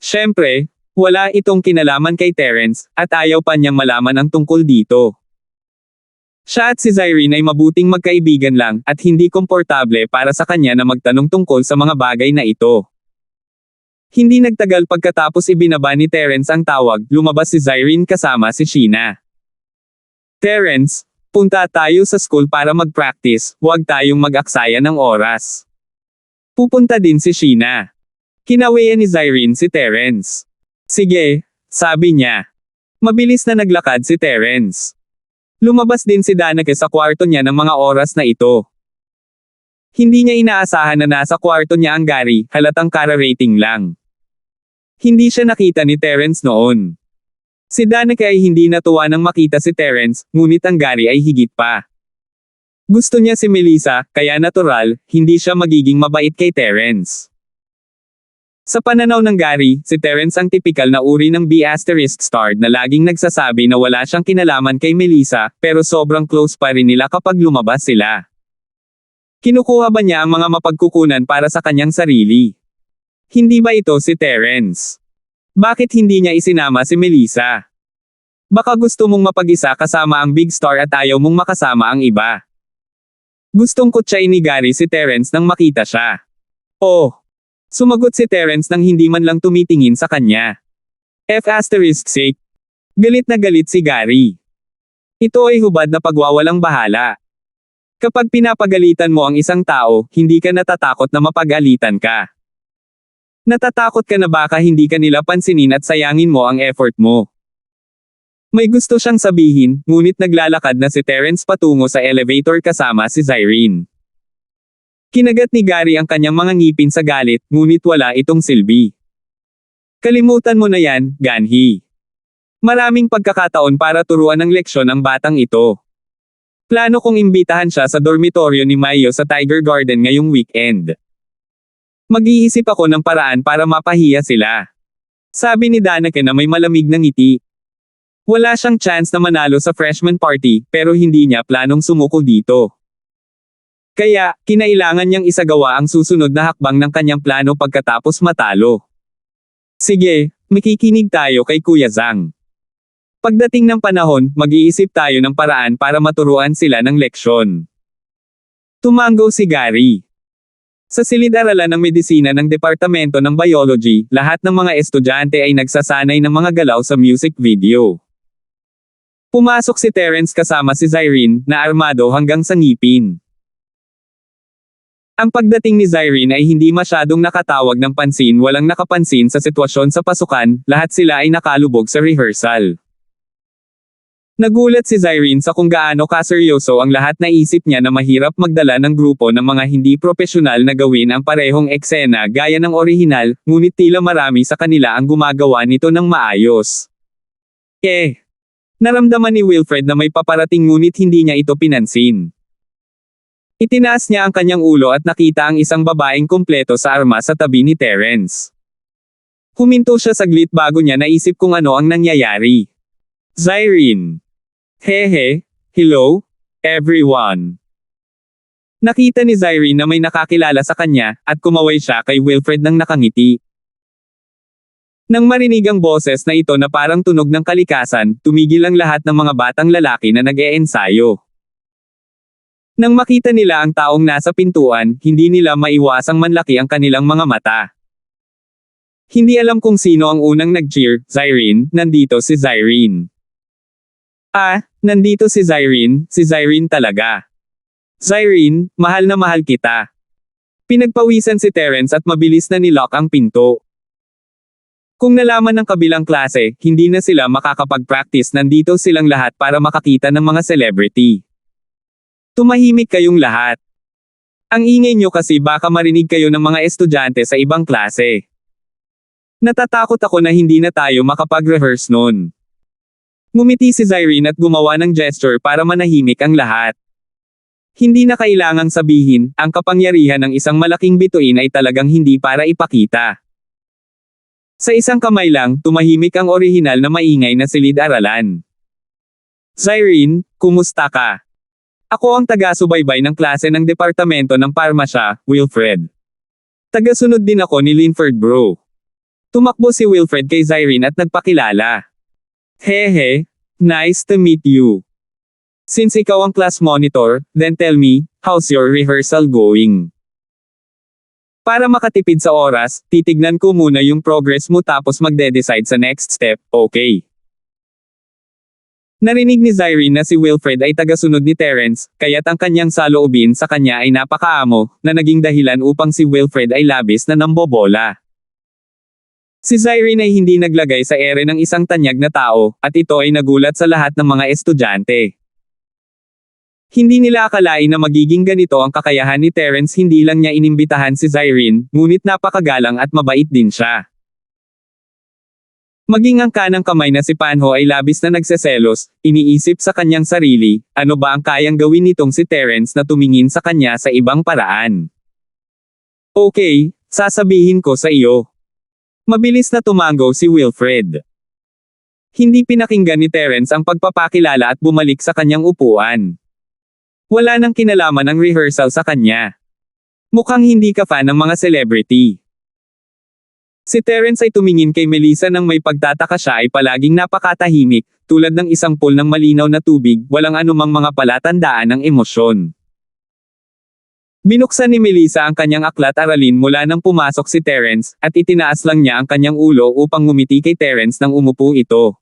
Siyempre, wala itong kinalaman kay Terence, at ayaw pa niyang malaman ang tungkol dito. Siya at si Zyrene ay mabuting magkaibigan lang, at hindi komportable para sa kanya na magtanong tungkol sa mga bagay na ito. Hindi nagtagal pagkatapos ibinaba ni Terence ang tawag, lumabas si Zyrene kasama si Sheena. Terence, punta tayo sa school para mag-practice, huwag tayong mag-aksaya ng oras. Pupunta din si Sheena. Kinawian ni Zyrene si Terence. Sige, sabi niya. Mabilis na naglakad si Terence. Lumabas din si Danica sa kwarto niya ng mga oras na ito. Hindi niya inaasahan na nasa kwarto niya ang Gary, halatang kararating lang. Hindi siya nakita ni Terence noon. Si Danica ay hindi natuwa nang makita si Terence, ngunit ang Gary ay higit pa. Gusto niya si Melissa, kaya natural, hindi siya magiging mabait kay Terence. Sa pananaw ng Gary, si Terence ang tipikal na uri ng B** star na laging nagsasabi na wala siyang kinalaman kay Melissa, pero sobrang close pa rin nila kapag lumabas sila. Kinukuha ba niya ang mga mapagkukunan para sa kanyang sarili? Hindi ba ito si Terence? Bakit hindi niya isinama si Melissa? Baka gusto mong mapag-isa kasama ang big star at ayaw mong makasama ang iba. Gustong kutsain ni Gary si Terence nang makita siya. Oh! Sumagot si Terence nang hindi man lang tumitingin sa kanya. F***sake. Galit na galit si Gary. Ito ay hubad na pagwawalang bahala. Kapag pinapagalitan mo ang isang tao, hindi ka natatakot na mapagalitan ka. Natatakot ka na baka hindi ka nila pansinin at sayangin mo ang effort mo. May gusto siyang sabihin, ngunit naglalakad na si Terence patungo sa elevator kasama si Zyrene. Kinagat ni Gary ang kanyang mga ngipin sa galit, ngunit wala itong silbi. Kalimutan mo na yan, Ganhi. Maraming pagkakataon para turuan ng leksyon ang batang ito. Plano kong imbitahan siya sa dormitoryo ni Mayo sa Tiger Garden ngayong weekend. Mag-iisip ako ng paraan para mapahiya sila. Sabi ni Danica na may malamig na ngiti. Wala siyang chance na manalo sa freshman party, pero hindi niya planong sumuko dito. Kaya, kinailangan niyang isagawa ang susunod na hakbang ng kanyang plano pagkatapos matalo. Sige, makikinig tayo kay Kuya Zhang. Pagdating ng panahon, mag-iisip tayo ng paraan para maturuan sila ng leksyon. Tumango si Gary. Sa silid-aralan ng medisina ng Departamento ng Biology, lahat ng mga estudyante ay nagsasanay ng mga galaw sa music video. Pumasok si Terence kasama si Zyrene, na armado hanggang sa ngipin. Ang pagdating ni Zyrene ay hindi masyadong nakatawag ng pansin, walang nakapansin sa sitwasyon sa pasukan, lahat sila ay nakalubog sa rehearsal. Nagulat si Zyrene sa kung gaano kaseryoso ang lahat, na isip niya na mahirap magdala ng grupo ng mga hindi propesyonal na gawin ang parehong eksena gaya ng orihinal, ngunit tila marami sa kanila ang gumagawa nito ng maayos. Naramdaman ni Wilfred na may paparating ngunit hindi niya ito pinansin. Itinaas niya ang kanyang ulo at nakita ang isang babaeng kumpleto sa armas sa tabi ni Terence. Huminto siya saglit bago niya naisip kung ano ang nangyayari. Zyrene. Hehe, hello, everyone. Nakita ni Zyrene na may nakakilala sa kanya, at kumaway siya kay Wilfred nang nakangiti. Nang marinig ang boses na ito na parang tunog ng kalikasan, tumigil ang lahat ng mga batang lalaki na nag-eensayo. Nang makita nila ang taong nasa pintuan, hindi nila maiwasang manlaki ang kanilang mga mata. Hindi alam kung sino ang unang nag-cheer. Zyrene, nandito si Zyrene. Nandito si Zyrene talaga. Zyrene, mahal na mahal kita. Pinagpawisan si Terence at mabilis na nilock ang pinto. Kung nalaman ng kabilang klase, hindi na sila makakapag-practice, nandito silang lahat para makakita ng mga celebrity. Tumahimik kayong lahat. Ang ingay nyo kasi baka marinig kayo ng mga estudyante sa ibang klase. Natatakot ako na hindi na tayo makapag-rehearse nun. Ngumiti si Zyrene at gumawa ng gesture para manahimik ang lahat. Hindi na kailangang sabihin, ang kapangyarihan ng isang malaking bituin ay talagang hindi para ipakita. Sa isang kamay lang, tumahimik ang orihinal na maingay na silid-aralan. Zyrene, kumusta ka? Ako ang taga-subaybay ng klase ng Departamento ng Parmasya, Wilfred. Tagasunod din ako ni Linford bro. Tumakbo si Wilfred kay Zyrene at nagpakilala. Hehe, nice to meet you. Since ikaw ang class monitor, then tell me, how's your rehearsal going? Para makatipid sa oras, titignan ko muna yung progress mo tapos magde-decide sa next step, okay? Narinig ni Zyrene na si Wilfred ay tagasunod ni Terence, kaya't ang kanyang saloobin sa kanya ay napakaamo, na naging dahilan upang si Wilfred ay labis na nambobola. Si Zyrene ay hindi naglagay sa ere ng isang tanyag na tao, at ito ay nagulat sa lahat ng mga estudyante. Hindi nila akalain na magiging ganito ang kakayahan ni Terence. Hindi lang niya inimbitahan si Zyrene, ngunit napakagalang at mabait din siya. Maging ang kanang kamay na si Panho ay labis na nagseselos, iniisip sa kanyang sarili, ano ba ang kayang gawin nitong si Terence na tumingin sa kanya sa ibang paraan. Okay, sasabihin ko sa iyo. Mabilis na tumango si Wilfred. Hindi pinakinggan ni Terence ang pagpapakilala at bumalik sa kanyang upuan. Wala nang kinalaman ang rehearsal sa kanya. Mukhang hindi ka fan ng mga celebrity. Si Terence ay tumingin kay Melissa nang may pagtataka siya ay palaging napakatahimik, tulad ng isang pool ng malinaw na tubig, walang anumang mga palatandaan ng emosyon. Binuksan ni Melissa ang kanyang aklat-aralin mula nang pumasok si Terence, at itinaas lang niya ang kanyang ulo upang ngumiti kay Terence nang umupo ito.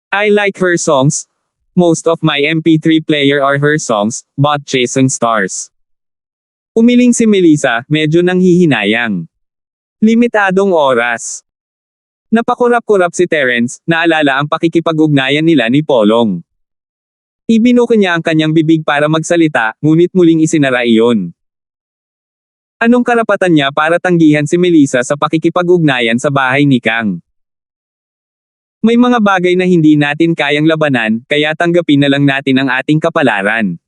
I like her songs. Most of my MP3 player are her songs, but Chasing Stars. Umiling si Melissa, medyo nanghihinayang. Limitadong oras. Napakurap-kurap si Terence, naalala ang pakikipag-ugnayan nila ni Polong. Ibinuko niya ang kanyang bibig para magsalita, ngunit muling isinara iyon. Anong karapatan niya para tanggihan si Melissa sa pakikipag-ugnayan sa bahay ni Kang? May mga bagay na hindi natin kayang labanan, kaya tanggapin na lang natin ang ating kapalaran.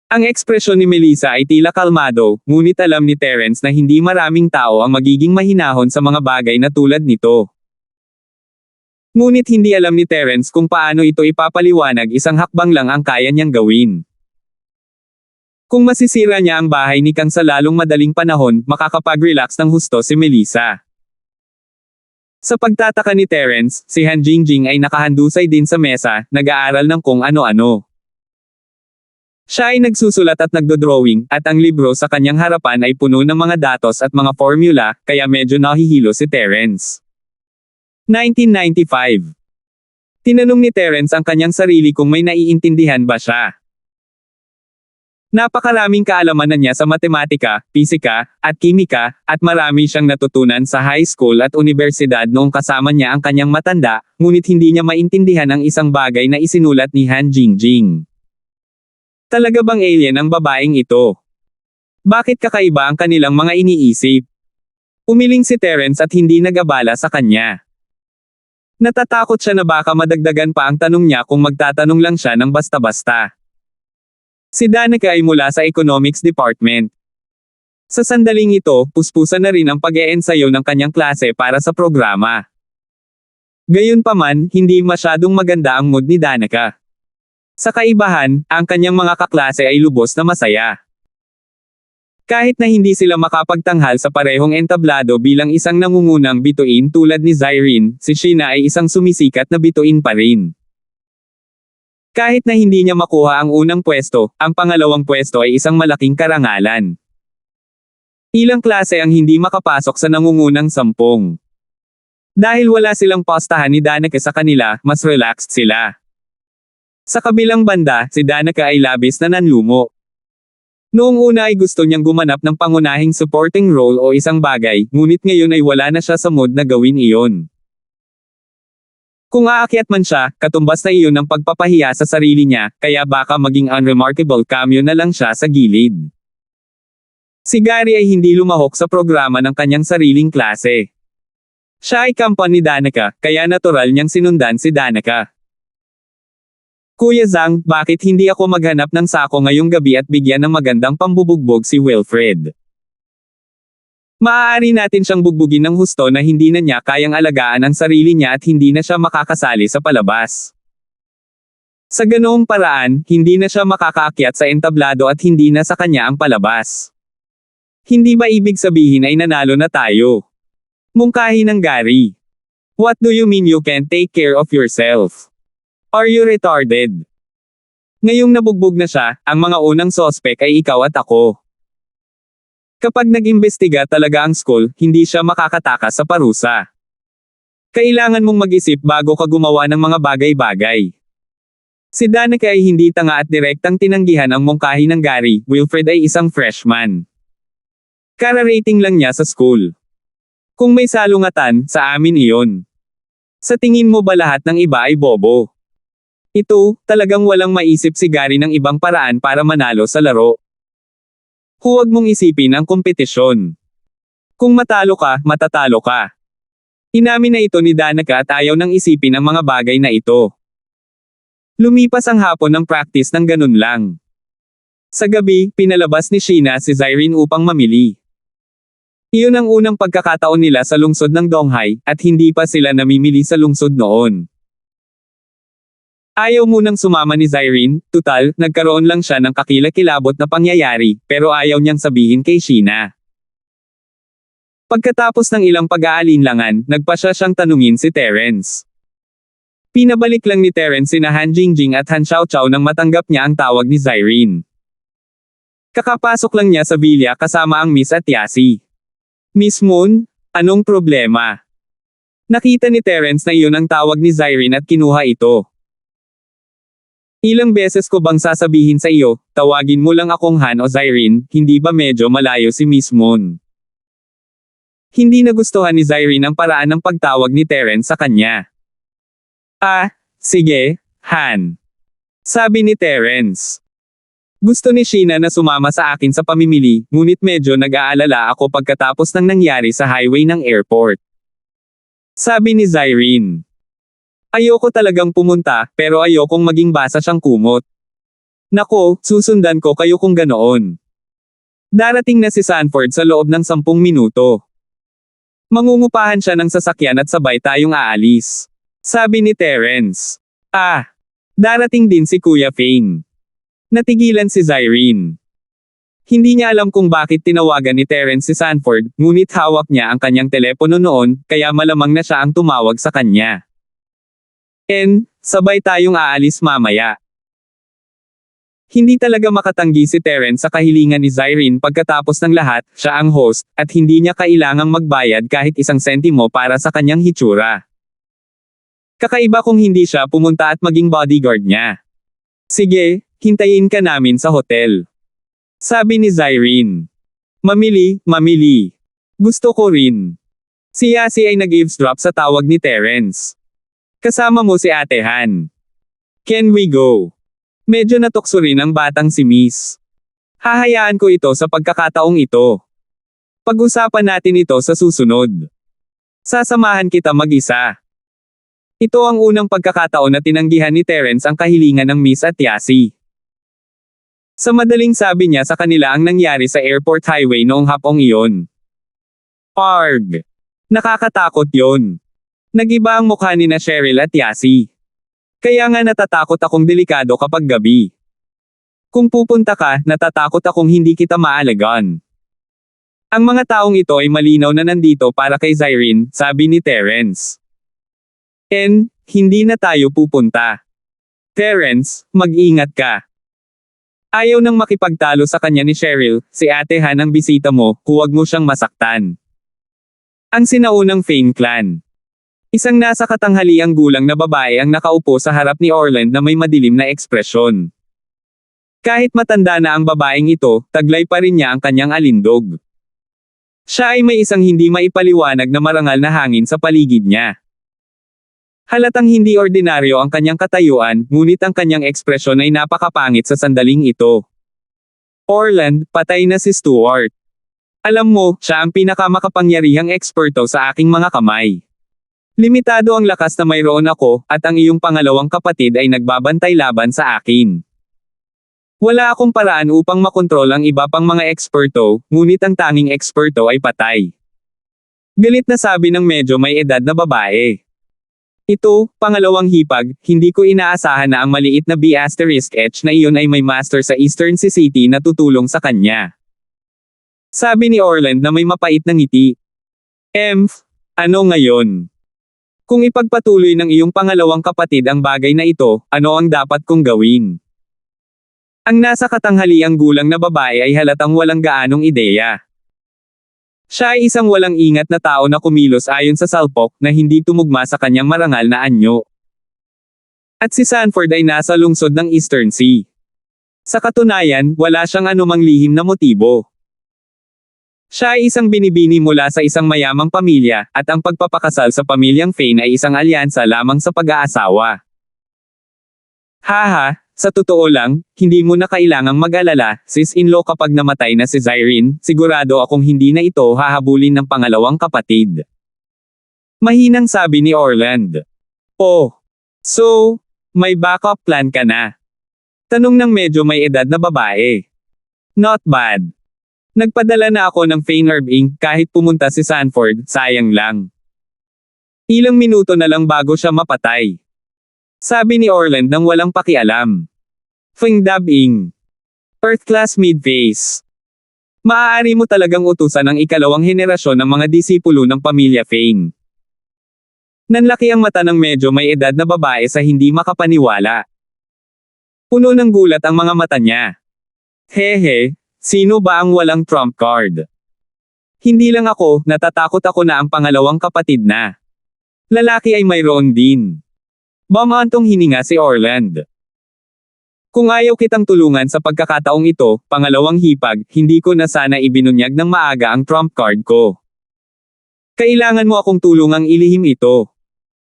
Ang ekspresyon ni Melissa ay tila kalmado, ngunit alam ni Terence na hindi maraming tao ang magiging mahinahon sa mga bagay na tulad nito. Ngunit hindi alam ni Terence kung paano ito ipapaliwanag, isang hakbang lang ang kaya niyang gawin. Kung masisira niya ang bahay ni Kang sa lalong madaling panahon, makakapag-relax ng husto si Melissa. Sa pagtataka ni Terence, si Han Jingjing ay nakahandusay din sa mesa, nag-aaral ng kung ano-ano. Siya ay nagsusulat at nagdodrawing, at ang libro sa kanyang harapan ay puno ng mga datos at mga formula, kaya medyo nahihilo si Terence. 1995. Tinanong ni Terence ang kanyang sarili kung may naiintindihan ba siya. Napakaraming kaalaman na niya sa matematika, pisika, at kimika, at marami siyang natutunan sa high school at universidad noong kasama niya ang kanyang matanda, ngunit hindi niya maintindihan ang isang bagay na isinulat ni Han Jingjing. Talaga bang alien ang babaeng ito? Bakit kakaiba ang kanilang mga iniisip? Umiling si Terence at hindi nag-abala sa kanya. Natatakot siya na baka madagdagan pa ang tanong niya kung magtatanong lang siya ng basta-basta. Si Danica ay mula sa Economics Department. Sa sandaling ito, puspusan na rin ang pag-e-ensayo ng kanyang klase para sa programa. Gayunpaman, hindi masyadong maganda ang mood ni Danica. Sa kaibahan, ang kanyang mga kaklase ay lubos na masaya. Kahit na hindi sila makapagtanghal sa parehong entablado bilang isang nangungunang bituin tulad ni Zyrene, si Sheena ay isang sumisikat na bituin pa rin. Kahit na hindi niya makuha ang unang pwesto, ang pangalawang pwesto ay isang malaking karangalan. Ilang klase ang hindi makapasok sa nangungunang 10. Dahil wala silang postahan ni Danica sa kanila, mas relaxed sila. Sa kabilang banda, si Danica ay labis na nanlumo. Noong una ay gusto niyang gumanap ng pangunahing supporting role o isang bagay, ngunit ngayon ay wala na siya sa mood na gawin iyon. Kung aakyat man siya, katumbas na iyon ng pagpapahiya sa sarili niya, kaya baka maging unremarkable cameo na lang siya sa gilid. Si Gary ay hindi lumahok sa programa ng kanyang sariling klase. Siya ay kampan ni Danica, kaya natural niyang sinundan si Danica. Kuya Zhang, bakit hindi ako maghanap ng sako ngayong gabi at bigyan ng magandang pambubugbog si Wilfred? Maaari natin siyang bugbugin ng husto na hindi na niya kayang alagaan ang sarili niya at hindi na siya makakasali sa palabas. Sa ganoong paraan, hindi na siya makakaakyat sa entablado at hindi na sa kanya ang palabas. Hindi ba ibig sabihin ay nanalo na tayo? Mungkahi ng Gary. What do you mean you can't take care of yourself? Are you retarded? Ngayong nabugbog na siya, ang mga unang sospek ay ikaw at ako. Kapag nag-imbestiga talaga ang school, hindi siya makakatakas sa parusa. Kailangan mong mag-isip bago ka gumawa ng mga bagay-bagay. Si Danica ay hindi tanga at direktang tinanggihan ang mungkahi ng Gary, Wilfred ay isang freshman. Kara-rating lang niya sa school. Kung may salungatan, sa amin iyon. Sa tingin mo ba lahat ng iba ay bobo? Ito, talagang walang maisip si Gary ng ibang paraan para manalo sa laro. Huwag mong isipin ang kompetisyon. Kung matalo ka, matatalo ka. Inamin na ito ni Danica at ayaw nang isipin ang mga bagay na ito. Lumipas ang hapon ng practice ng ganun lang. Sa gabi, pinalabas ni Sheena si Zyrene upang mamili. Iyon ang unang pagkakataon nila sa lungsod ng Donghai, at hindi pa sila namimili sa lungsod noon. Ayaw munang sumama ni Zyrene, tutal, nagkaroon lang siya ng kakilakilabot na pangyayari, pero ayaw niyang sabihin kay Sheena. Pagkatapos ng ilang pag-aalinlangan, nagpasya siyang tanungin si Terence. Pinabalik lang ni Terence sina Han Jingjing at Han Xiaoqiao nang matanggap niya ang tawag ni Zyrene. Kakapasok lang niya sa villa kasama ang Miss at Yasi. Miss Moon, anong problema? Nakita ni Terence na iyon ang tawag ni Zyrene at kinuha ito. Ilang beses ko bang sasabihin sa iyo, tawagin mo lang akong Han o Zyrene, hindi ba medyo malayo si Miss Moon? Hindi nagustuhan ni Zyrene ang paraan ng pagtawag ni Terence sa kanya. Sige, Han. Sabi ni Terence. Gusto ni Sheena na sumama sa akin sa pamimili, ngunit medyo nag-aalala ako pagkatapos ng nangyari sa highway ng airport. Sabi ni Zyrene. Ayoko talagang pumunta, pero ayokong maging basa siyang kumot. Nako, susundan ko kayo kung ganoon. Darating na si Sanford sa loob ng 10 minuto. Mangungupahan siya ng sasakyan at sabay tayong aalis. Sabi ni Terence. Darating din si Kuya Fane. Natigilan si Zyrene. Hindi niya alam kung bakit tinawagan ni Terence si Sanford, ngunit hawak niya ang kanyang telepono noon, kaya malamang na siya ang tumawag sa kanya. Sabay tayong aalis mamaya. Hindi talaga makatanggi si Terence sa kahilingan ni Zyrene pagkatapos ng lahat, siya ang host, at hindi niya kailangang magbayad kahit 1 sentimo para sa kanyang hitsura. Kakaiba kung hindi siya pumunta at maging bodyguard niya. Sige, hintayin ka namin sa hotel. Sabi ni Zyrene. Mamili. Gusto ko rin. Si Yasi ay nag-eavesdrop sa tawag ni Terence. Kasama mo si Ate Han. Can we go? Medyo natukso rin ang batang si Miss. Hahayaan ko ito sa pagkakataong ito. Pag-usapan natin ito sa susunod. Sasamahan kita mag-isa. Ito ang unang pagkakataon na tinanggihan ni Terence ang kahilingan ng Miss at Yasi. Sa madaling sabi niya sa kanila ang nangyari sa airport highway noong hapong iyon. Arg! Nakakatakot yon. Nag-iba ang mukha ni na Cheryl at Yasi. Kaya nga natatakot akong delikado kapag gabi. Kung pupunta ka, natatakot akong hindi kita maalagaan. Ang mga taong ito ay malinaw na nandito para kay Zyrene, sabi ni Terence. Hindi na tayo pupunta. Terence, mag-ingat ka. Ayaw nang makipagtalo sa kanya ni Cheryl, si Ate Han ang bisita mo, huwag mo siyang masaktan. Ang sinaunang Fane clan. Isang nasa katanghaliang gulang na babae ang nakaupo sa harap ni Orland na may madilim na ekspresyon. Kahit matanda na ang babaeng ito, taglay pa rin niya ang kanyang alindog. Siya ay may isang hindi maipaliwanag na marangal na hangin sa paligid niya. Halatang hindi ordinaryo ang kanyang katayuan, ngunit ang kanyang ekspresyon ay napakapangit sa sandaling ito. Orland, patay na si Stuart. Alam mo, siya ang pinakamakapangyarihang eksperto sa aking mga kamay. Limitado ang lakas na mayroon ako, at ang iyong pangalawang kapatid ay nagbabantay laban sa akin. Wala akong paraan upang makontrol ang iba pang mga eksperto, ngunit ang tanging eksperto ay patay. Galit na sabi ng medyo may edad na babae. Ito, pangalawang hipag, hindi ko inaasahan na ang maliit na B*H na iyon ay may master sa Eastern City na tutulong sa kanya. Sabi ni Orland na may mapait na ngiti. Ano ngayon? Kung ipagpatuloy ng iyong pangalawang kapatid ang bagay na ito, ano ang dapat kong gawin? Ang nasa katanghaliang gulang na babae ay halatang walang gaanong ideya. Siya ay isang walang ingat na tao na kumilos ayon sa salpok na hindi tumugma sa kanyang marangal na anyo. At si Sanford ay nasa lungsod ng Eastern Sea. Sa katunayan, wala siyang anumang lihim na motibo. Siya ay isang binibini mula sa isang mayamang pamilya, at ang pagpapakasal sa pamilyang Fane ay isang alyansa lamang sa pag-aasawa. Haha, sa totoo lang, hindi mo na kailangang mag-alala, sis-in-law kapag namatay na si Zyrene, sigurado akong hindi na ito hahabulin ng pangalawang kapatid. Mahinang sabi ni Orland. Oh. So, may backup plan ka na? Tanong ng medyo may edad na babae. Not bad. Nagpadala na ako ng Fainherb Inc. kahit pumunta si Sanford, sayang lang. Ilang minuto na lang bago siya mapatay. Sabi ni Orland nang walang pakialam. Fainherb Inc. Earth Class Mid-Phase. Maaari mo talagang utusan ang ikalawang henerasyon ng mga disipulo ng pamilya Fain. Nanlaki ang mata ng medyo may edad na babae sa hindi makapaniwala. Puno ng gulat ang mga mata niya. Hehe, sino ba ang walang trump card? Hindi lang ako, natatakot ako na ang pangalawang kapatid na lalaki ay mayroon din. Bumantong hininga si Orland. Kung ayaw kitang tulungan sa pagkakataong ito, pangalawang hipag, hindi ko na sana ibinunyag ng maaga ang trump card ko. Kailangan mo akong tulungang ilihim ito.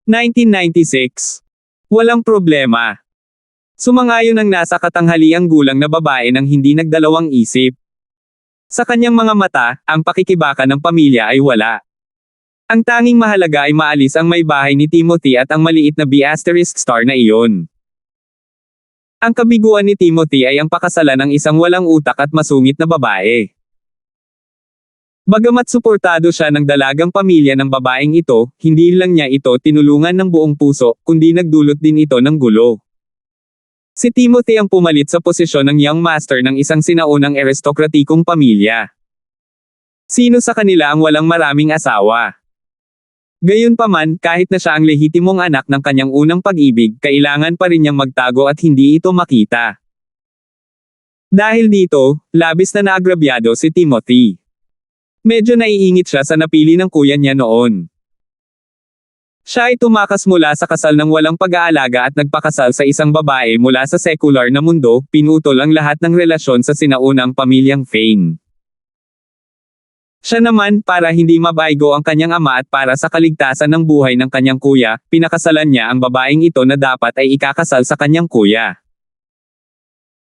1996. Walang problema. Sumangayon ang nasa katanghaliang gulang na babae nang hindi nagdalawang isip. Sa kanyang mga mata, ang pakikibaka ng pamilya ay wala. Ang tanging mahalaga ay maalis ang may bahay ni Timothy at ang maliit na B** star na iyon. Ang kabiguan ni Timothy ay ang pakasalan ng isang walang utak at masungit na babae. Bagamat suportado siya ng dalagang pamilya ng babaeng ito, hindi lang niya ito tinulungan ng buong puso, kundi nagdulot din ito ng gulo. Si Timothy ang pumalit sa posisyon ng young master ng isang sinaunang aristokratikong pamilya. Sino sa kanila ang walang maraming asawa? Gayunpaman, kahit na siya ang lehitimong anak ng kanyang unang pag-ibig, kailangan pa rin niyang magtago at hindi ito makita. Dahil dito, labis na naagrabyado si Timothy. Medyo naiingit siya sa napili ng kuya niya noon. Siya ay tumakas mula sa kasal ng walang pag-aalaga at nagpakasal sa isang babae mula sa sekular na mundo, pinutol ang lahat ng relasyon sa sinaunang pamilyang Fain. Siya naman, para hindi mabaigo ang kanyang ama at para sa kaligtasan ng buhay ng kanyang kuya, pinakasalan niya ang babaeng ito na dapat ay ikakasal sa kanyang kuya.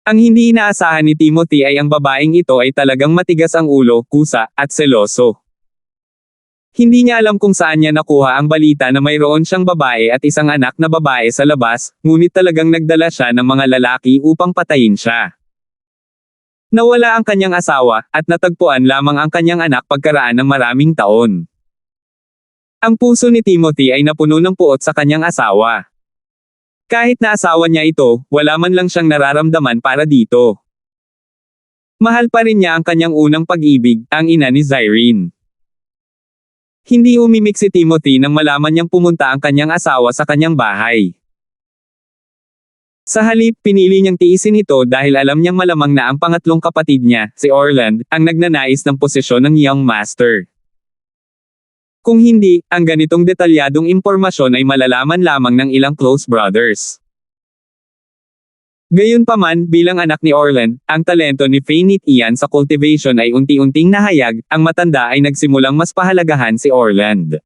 Ang hindi inaasahan ni Timothy ay ang babaeng ito ay talagang matigas ang ulo, kusa, at seloso. Hindi niya alam kung saan niya nakuha ang balita na mayroon siyang babae at isang anak na babae sa labas, ngunit talagang nagdala siya ng mga lalaki upang patayin siya. Nawala ang kanyang asawa, at natagpuan lamang ang kanyang anak pagkaraan ng maraming taon. Ang puso ni Timothy ay napuno ng puot sa kanyang asawa. Kahit na asawa niya ito, wala man lang siyang nararamdaman para dito. Mahal pa rin niya ang kanyang unang pag-ibig, ang ina ni Zyrene. Hindi umimik si Timothy nang malaman niyang pumunta ang kanyang asawa sa kanyang bahay. Sa halip, pinili niyang tiisin ito dahil alam niyang malamang na ang pangatlong kapatid niya, si Orland, ang nagnanais ng posisyon ng young master. Kung hindi, ang ganitong detalyadong impormasyon ay malalaman lamang ng ilang close brothers. Gayunpaman, bilang anak ni Orland, ang talento ni Fain at Ian sa cultivation ay unti-unting nahayag, ang matanda ay nagsimulang mas pahalagahan si Orland.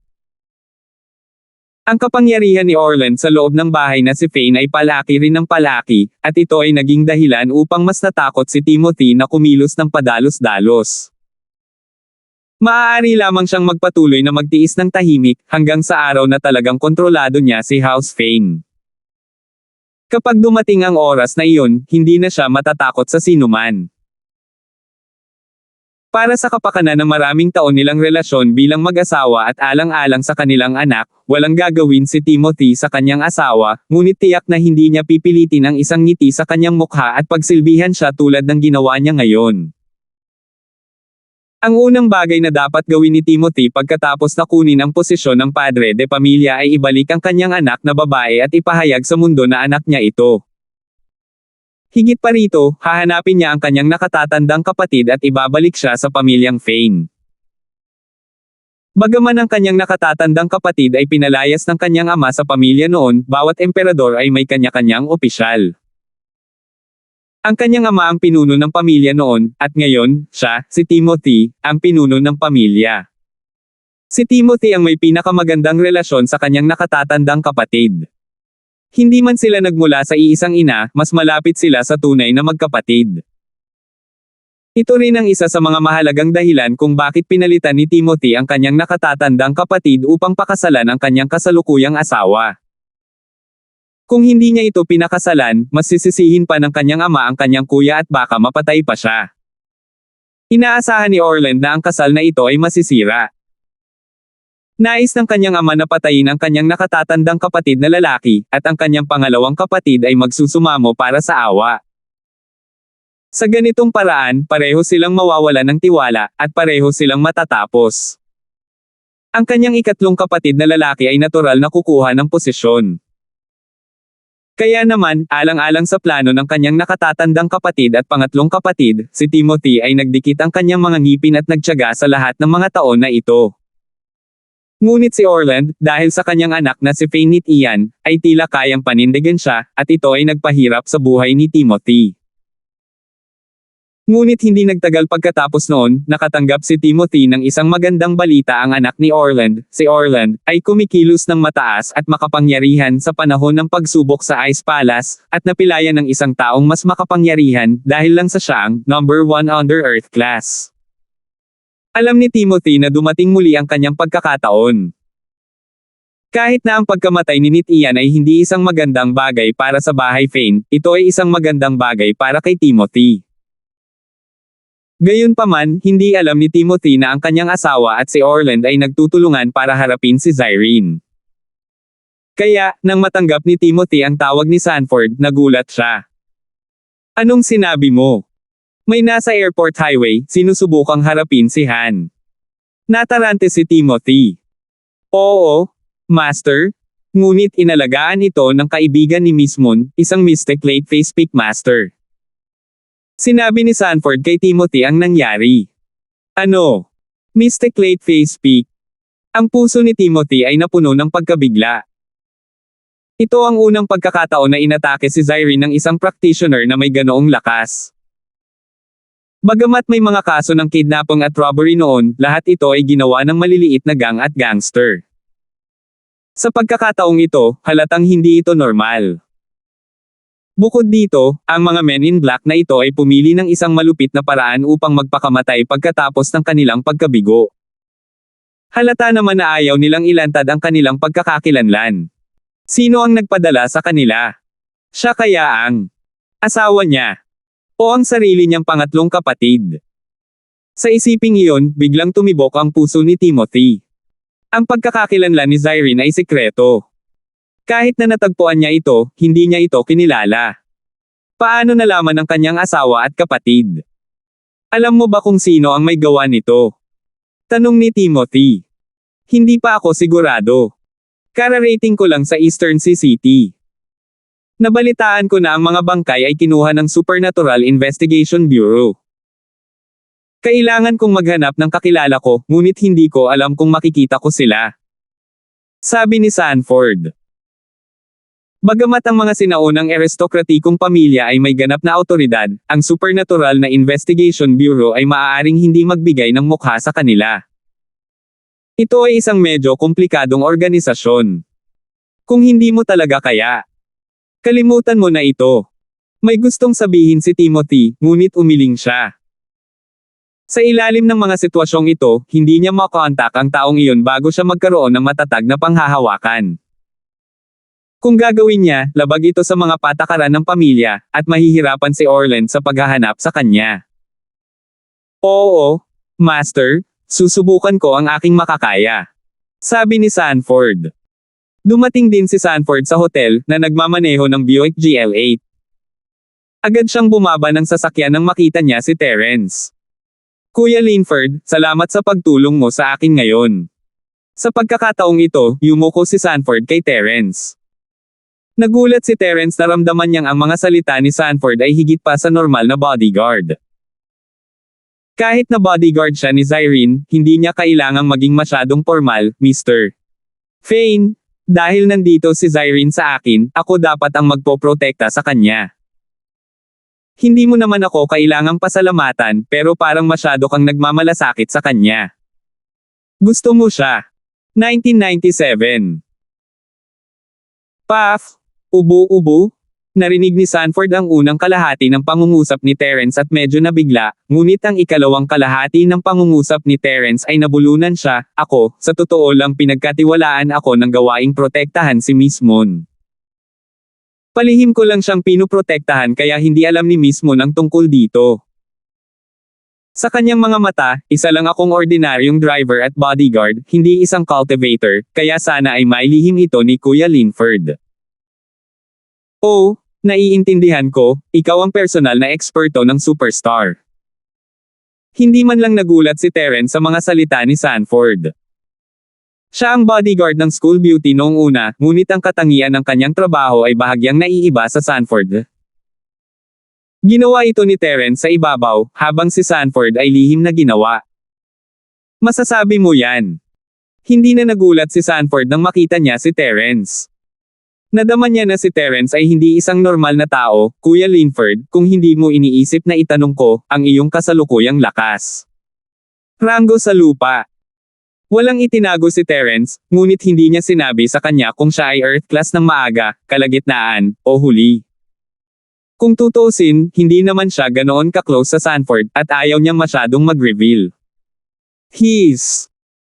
Ang kapangyarihan ni Orland sa loob ng bahay na si Fain ay palaki rin ng palaki, at ito ay naging dahilan upang mas natakot si Timothy na kumilos ng padalos-dalos. Maaari lamang siyang magpatuloy na magtiis ng tahimik, hanggang sa araw na talagang kontrolado niya si House Fain. Kapag dumating ang oras na iyon, hindi na siya matatakot sa sinuman. Para sa kapakanan ng maraming taon nilang relasyon bilang mag-asawa at alang-alang sa kanilang anak, walang gagawin si Timothy sa kanyang asawa, ngunit tiyak na hindi niya pipilitin ang isang ngiti sa kanyang mukha at pagsilbihan siya tulad ng ginawa niya ngayon. Ang unang bagay na dapat gawin ni Timothy pagkatapos na kunin ang posisyon ng padre de pamilya ay ibalik ang kanyang anak na babae at ipahayag sa mundo na anak niya ito. Higit pa rito, hahanapin niya ang kanyang nakatatandang kapatid at ibabalik siya sa pamilyang Fain. Bagaman ang kanyang nakatatandang kapatid ay pinalayas ng kanyang ama sa pamilya noon, bawat emperador ay may kanya-kanyang opisyal. Ang kanyang ama ang pinuno ng pamilya noon, at ngayon, siya, si Timothy, ang pinuno ng pamilya. Si Timothy ang may pinakamagandang relasyon sa kanyang nakatatandang kapatid. Hindi man sila nagmula sa iisang ina, mas malapit sila sa tunay na magkapatid. Ito rin ang isa sa mga mahalagang dahilan kung bakit pinalitan ni Timothy ang kanyang nakatatandang kapatid upang pakasalan ang kanyang kasalukuyang asawa. Kung hindi niya ito pinakasalan, mas sisisihin pa ng kanyang ama ang kanyang kuya at baka mapatay pa siya. Inaasahan ni Orland na ang kasal na ito ay masisira. Nais ng kanyang ama na patayin ang kanyang nakatatandang kapatid na lalaki, at ang kanyang pangalawang kapatid ay magsusumamo para sa awa. Sa ganitong paraan, pareho silang mawawalan ng tiwala, at pareho silang matatapos. Ang kanyang ikatlong kapatid na lalaki ay natural na kukuha ng posisyon. Kaya naman, alang-alang sa plano ng kanyang nakatatandang kapatid at pangatlong kapatid, si Timothy ay nagdikit ang kanyang mga ngipin at nagtiyaga sa lahat ng mga taon na ito. Ngunit si Orland, dahil sa kanyang anak na si Fainit Ian, ay tila kayang panindigan siya, at ito ay nagpahirap sa buhay ni Timothy. Ngunit hindi nagtagal pagkatapos noon, nakatanggap si Timothy ng isang magandang balita. Ang anak ni Orland, si Orland, ay kumikilos ng mataas at makapangyarihan sa panahon ng pagsubok sa Ice Palace, at napilayan ng isang taong mas makapangyarihan dahil lang sa siyang number 1 Under-Earth class. Alam ni Timothy na dumating muli ang kanyang pagkakataon. Kahit na ang pagkamatay ni Nit Ian ay hindi isang magandang bagay para sa bahay Fane, ito ay isang magandang bagay para kay Timothy. Gayunpaman, hindi alam ni Timothy na ang kanyang asawa at si Orland ay nagtutulungan para harapin si Zyrene. Kaya, nang matanggap ni Timothy ang tawag ni Sanford, nagulat siya. Anong sinabi mo? May nasa airport highway, sinusubukang harapin si Han. Natarante si Timothy. Oo, Master. Ngunit inalagaan ito ng kaibigan ni Miss Moon, isang Mystic Late Face Peak Master. Sinabi ni Sanford kay Timothy ang nangyari. Ano? Mystic Late Face Peak. Ang puso ni Timothy ay napuno ng pagkabigla. Ito ang unang pagkakataon na inatake si Zyrene ng isang practitioner na may ganoong lakas. Bagamat may mga kaso ng kidnapping at robbery noon, lahat ito ay ginawa ng maliliit na gang at gangster. Sa pagkakataong ito, halatang hindi ito normal. Bukod dito, ang mga Men in Black na ito ay pumili ng isang malupit na paraan upang magpakamatay pagkatapos ng kanilang pagkabigo. Halata naman na ayaw nilang ilantad ang kanilang pagkakakilanlan. Sino ang nagpadala sa kanila? Siya kaya ang asawa niya? O ang sarili niyang pangatlong kapatid? Sa isiping iyon, biglang tumibok ang puso ni Timothy. Ang pagkakakilanlan ni Zyrene ay sikreto. Kahit na natagpuan niya ito, hindi niya ito kinilala. Paano nalaman ng kanyang asawa at kapatid? Alam mo ba kung sino ang may gawa nito? Tanong ni Timothy. Hindi pa ako sigurado. Kararating ko lang sa Eastern City. Nabalitaan ko na ang mga bangkay ay kinuha ng Supernatural Investigation Bureau. Kailangan kong maghanap ng kakilala ko, ngunit hindi ko alam kung makikita ko sila. Sabi ni Sanford. Bagamat ang mga sinaunang aristokratikong pamilya ay may ganap na awtoridad, ang Supernatural na Investigation Bureau ay maaaring hindi magbigay ng mukha sa kanila. Ito ay isang medyo komplikadong organisasyon. Kung hindi mo talaga kaya, kalimutan mo na ito. May gustong sabihin si Timothy, ngunit umiling siya. Sa ilalim ng mga sitwasyong ito, hindi niya makontak ang taong iyon bago siya magkaroon ng matatag na panghahawakan. Kung gagawin niya, labag ito sa mga patakaran ng pamilya, at mahihirapan si Orland sa paghahanap sa kanya. Oo, Master, susubukan ko ang aking makakaya. Sabi ni Sanford. Dumating din si Sanford sa hotel, na nagmamaneho ng Buick GL8. Agad siyang bumaba ng sasakyan nang makita niya si Terence. Kuya Linford, salamat sa pagtulong mo sa akin ngayon. Sa pagkakataong ito, yumuko si Sanford kay Terence. Nagulat si Terence na ramdaman niyang ang mga salita ni Sanford ay higit pa sa normal na bodyguard. Kahit na bodyguard siya ni Zyrene, hindi niya kailangang maging masyadong formal, Mr. Fane. Dahil nandito si Zyrene sa akin, ako dapat ang magpoprotekta sa kanya. Hindi mo naman ako kailangang pasalamatan, pero parang masyado kang nagmamalasakit sa kanya. Gusto mo siya. 1997. Paf! Ubo-ubo? Narinig ni Sanford ang unang kalahati ng pangungusap ni Terence at medyo nabigla, ngunit ang ikalawang kalahati ng pangungusap ni Terence ay nabulunan siya. Ako, sa totoo lang pinagkatiwalaan ako ng gawaing protektahan si Miss Moon. Palihim ko lang siyang pinuprotektahan kaya hindi alam ni Miss Moon ang tungkol dito. Sa kanyang mga mata, isa lang akong ordinaryong driver at bodyguard, hindi isang cultivator, kaya sana ay mailihim ito ni Kuya Linford. Oh, naiintindihan ko, ikaw ang personal na eksperto ng superstar. Hindi man lang nagulat si Terence sa mga salita ni Sanford. Siya ang bodyguard ng school beauty noong una, ngunit ang katangian ng kanyang trabaho ay bahagyang naiiba sa Sanford. Ginawa ito ni Terence sa ibabaw, habang si Sanford ay lihim na ginawa. Masasabi mo yan. Hindi na nagulat si Sanford nang makita niya si Terence. Nadama niya na si Terence ay hindi isang normal na tao, Kuya Linford, kung hindi mo iniisip na itanong ko, ang iyong kasalukuyang lakas. Rango sa lupa. Walang itinago si Terence, ngunit hindi niya sinabi sa kanya kung siya ay Earth class ng maaga, kalagitnaan, o huli. Kung tutuusin, hindi naman siya ganoon ka-close sa Sanford, at ayaw niyang masyadong mag-reveal.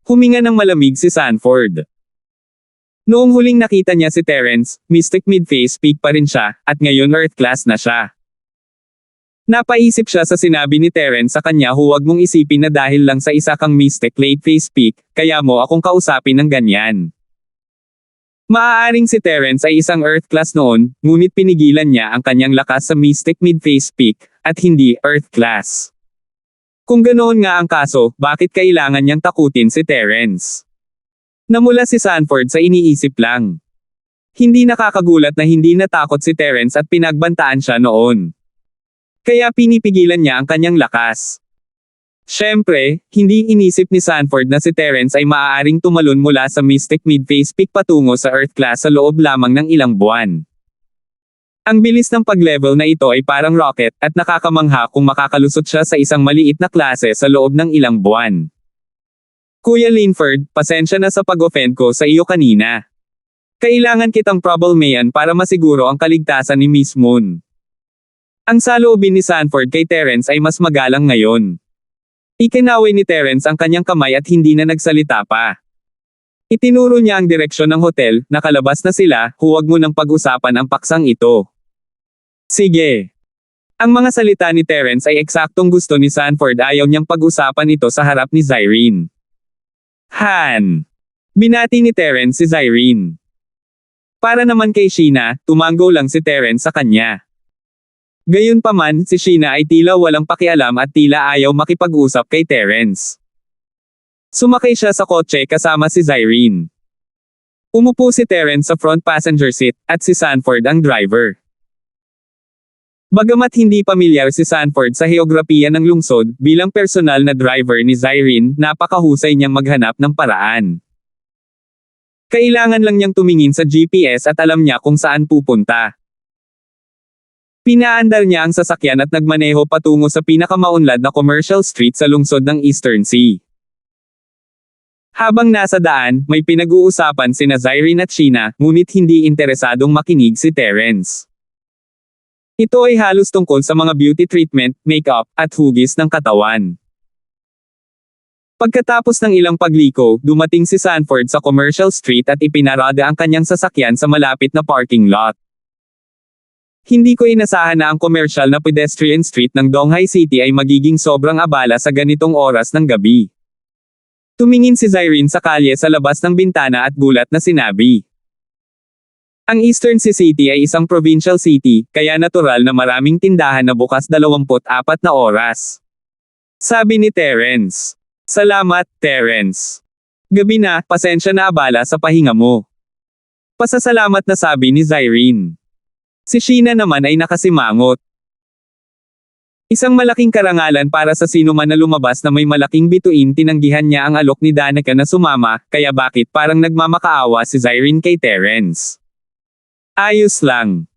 Huminga ng malamig si Sanford. Noong huling nakita niya si Terence, Mystic Mid-Face Peak pa rin siya, at ngayon Earth class na siya. Napaisip siya sa sinabi ni Terence sa kanya, huwag mong isipin na dahil lang sa isa kang Mystic Late Face Peak, kaya mo akong kausapin ng ganyan. Maaaring si Terence ay isang Earth class noon, ngunit pinigilan niya ang kanyang lakas sa Mystic Mid-Face Peak, at hindi Earth class. Kung ganoon nga ang kaso, bakit kailangan niyang takutin si Terence? Namula si Sanford sa iniisip lang. Hindi nakakagulat na hindi natakot si Terence at pinagbantaan siya noon. Kaya pinipigilan niya ang kanyang lakas. Siyempre, hindi inisip ni Sanford na si Terence ay maaaring tumalon mula sa Mystic Mid-Face Peak patungo sa Earth class sa loob lamang ng ilang buwan. Ang bilis ng pag-level na ito ay parang rocket, at nakakamangha kung makakalusot siya sa isang maliit na klase sa loob ng ilang buwan. Kuya Linford, pasensya na sa pag-offend ko sa iyo kanina. Kailangan kitang problemayan para masiguro ang kaligtasan ni Miss Moon. Ang saloobin ni Sanford kay Terence ay mas magalang ngayon. Ikinaway ni Terence ang kanyang kamay at hindi na nagsalita pa. Itinuro niya ang direksyon ng hotel, nakalabas na sila, huwag mo nang pag-usapan ang paksang ito. Sige. Ang mga salita ni Terence ay eksaktong gusto ni Sanford, ayaw niyang pag-usapan ito sa harap ni Zyrene. Han! Binati ni Terence si Zyrene. Para naman kay Sheena, tumango lang si Terence sa kanya. Gayunpaman, si Sheena ay tila walang pakialam at tila ayaw makipag-usap kay Terence. Sumakay siya sa kotse kasama si Zyrene. Umupo si Terence sa front passenger seat, at si Sanford ang driver. Bagamat hindi pamilyar si Sanford sa heograpiya ng lungsod, bilang personal na driver ni Zyrene, napakahusay niyang maghanap ng paraan. Kailangan lang niyang tumingin sa GPS at alam niya kung saan pupunta. Pinaandar niya ang sasakyan at nagmaneho patungo sa pinakamaunlad na commercial street sa lungsod ng Eastern Sea. Habang nasa daan, may pinag-uusapan sina Zyrene at Sheena, ngunit hindi interesadong makinig si Terence. Ito ay halos tungkol sa mga beauty treatment, makeup, at hugis ng katawan. Pagkatapos ng ilang pagliko, dumating si Sanford sa commercial street at ipinarada ang kanyang sasakyan sa malapit na parking lot. Hindi ko inasahan na ang commercial na pedestrian street ng Donghai City ay magiging sobrang abala sa ganitong oras ng gabi. Tumingin si Zyrene sa kalye sa labas ng bintana at gulat na sinabi. Ang Eastern Sea City ay isang provincial city, kaya natural na maraming tindahan na bukas 24 na oras. Sabi ni Terence. Salamat, Terence. Gabi na, pasensya na abala sa pahinga mo. Pasasalamat na sabi ni Zyrene. Si Sheena naman ay nakasimangot. Isang malaking karangalan para sa sino man na lumabas na may malaking bituin, tinanggihan niya ang alok ni Danica na sumama, kaya bakit parang nagmamakaawa si Zyrene kay Terence. Ayos lang.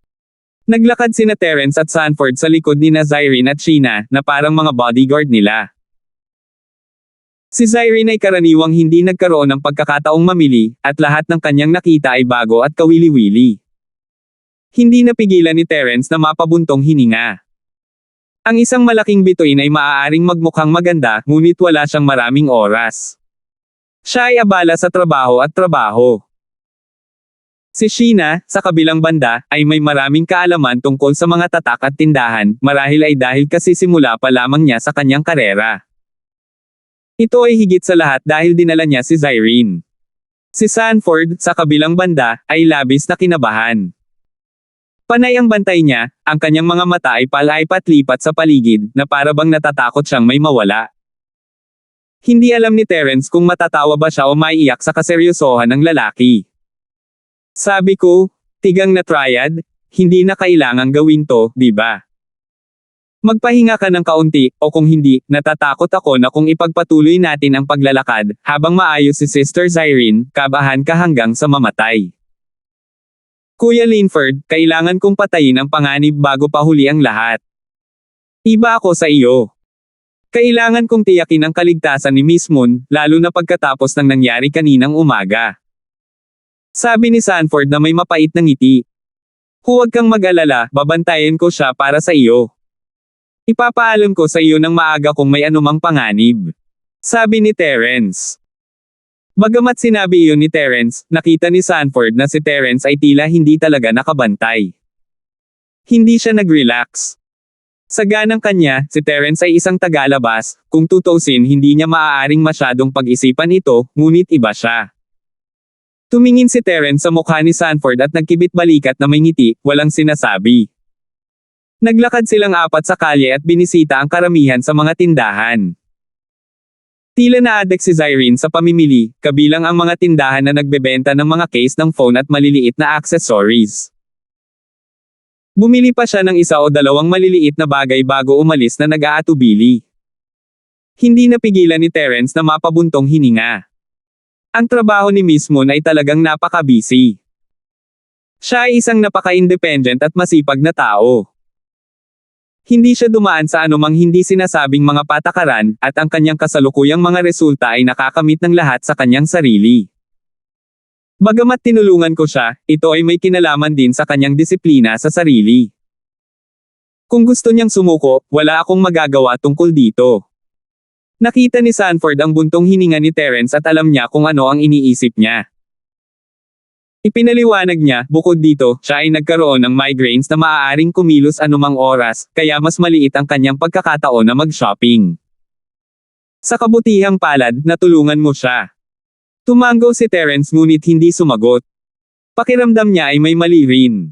Naglakad sina Terence at Sanford sa likod ni Zyrene at Sheena, na parang mga bodyguard nila. Si Zyrene ay karaniwang hindi nagkaroon ng pagkakataong mamili, at lahat ng kanyang nakita ay bago at kawili-wili. Hindi napigilan ni Terence na mapabuntong hininga. Ang isang malaking bituin ay maaaring magmukhang maganda, ngunit wala siyang maraming oras. Siya ay abala sa trabaho at trabaho. Si Sheena, sa kabilang banda, ay may maraming kaalaman tungkol sa mga tatak at tindahan, marahil ay dahil kasi simula pa lamang niya sa kanyang karera. Ito ay higit sa lahat dahil dinala niya si Zyrene. Si Sanford, sa kabilang banda, ay labis na kinabahan. Panay ang bantay niya, ang kanyang mga mata ay palaipat-lipat sa paligid, na para bang natatakot siyang may mawala. Hindi alam ni Terence kung matatawa ba siya o maiiyak sa kaseryosohan ng lalaki. Sabi ko, tigang na triad, hindi na kailangang gawin to, di ba? Magpahinga ka ng kaunti, o kung hindi, natatakot ako na kung ipagpatuloy natin ang paglalakad, habang maayos si Sister Zyrene, kabahan ka hanggang sa mamatay. Kuya Linford, kailangan kong patayin ang panganib bago pa huli ang lahat. Iba ako sa iyo. Kailangan kong tiyakin ang kaligtasan ni Miss Moon, lalo na pagkatapos ng nangyari kaninang umaga. Sabi ni Sanford na may mapait na ngiti. Huwag kang mag-alala, babantayan ko siya para sa iyo. Ipapaalam ko sa iyo ng maaga kung may anumang panganib. Sabi ni Terence. Bagamat sinabi iyon ni Terence, nakita ni Sanford na si Terence ay tila hindi talaga nakabantay. Hindi siya nag-relax. Sa ganang kanya, si Terence ay isang tagalabas, kung tutuusin hindi niya maaaring masyadong pag-isipan ito, ngunit iba siya. Tumingin si Terence sa mukha ni Sanford at nagkibit-balikat na may ngiti, walang sinasabi. Naglakad silang apat sa kalye at binisita ang karamihan sa mga tindahan. Tila na-addict si Zyrene sa pamimili, kabilang ang mga tindahan na nagbebenta ng mga case ng phone at maliliit na accessories. Bumili pa siya ng isa o dalawang maliliit na bagay bago umalis na nag-aatubili. Hindi napigilan ni Terence na mapabuntong hininga. Ang trabaho ni Miss Moon ay talagang napaka-busy. Siya ay isang napaka-independent at masipag na tao. Hindi siya dumaan sa anumang hindi sinasabing mga patakaran, at ang kanyang kasalukuyang mga resulta ay nakakamit ng lahat sa kanyang sarili. Bagamat tinulungan ko siya, ito ay may kinalaman din sa kanyang disiplina sa sarili. Kung gusto niyang sumuko, wala akong magagawa tungkol dito. Nakita ni Sanford ang buntong hininga ni Terence at alam niya kung ano ang iniisip niya. Ipinaliwanag niya, bukod dito, siya ay nagkaroon ng migraines na maaaring kumilos anumang oras, kaya mas maliit ang kanyang pagkakataon na mag-shopping. Sa kabutihang palad, natulungan mo siya. Tumango si Terence ngunit hindi sumagot. Pakiramdam niya ay may mali rin.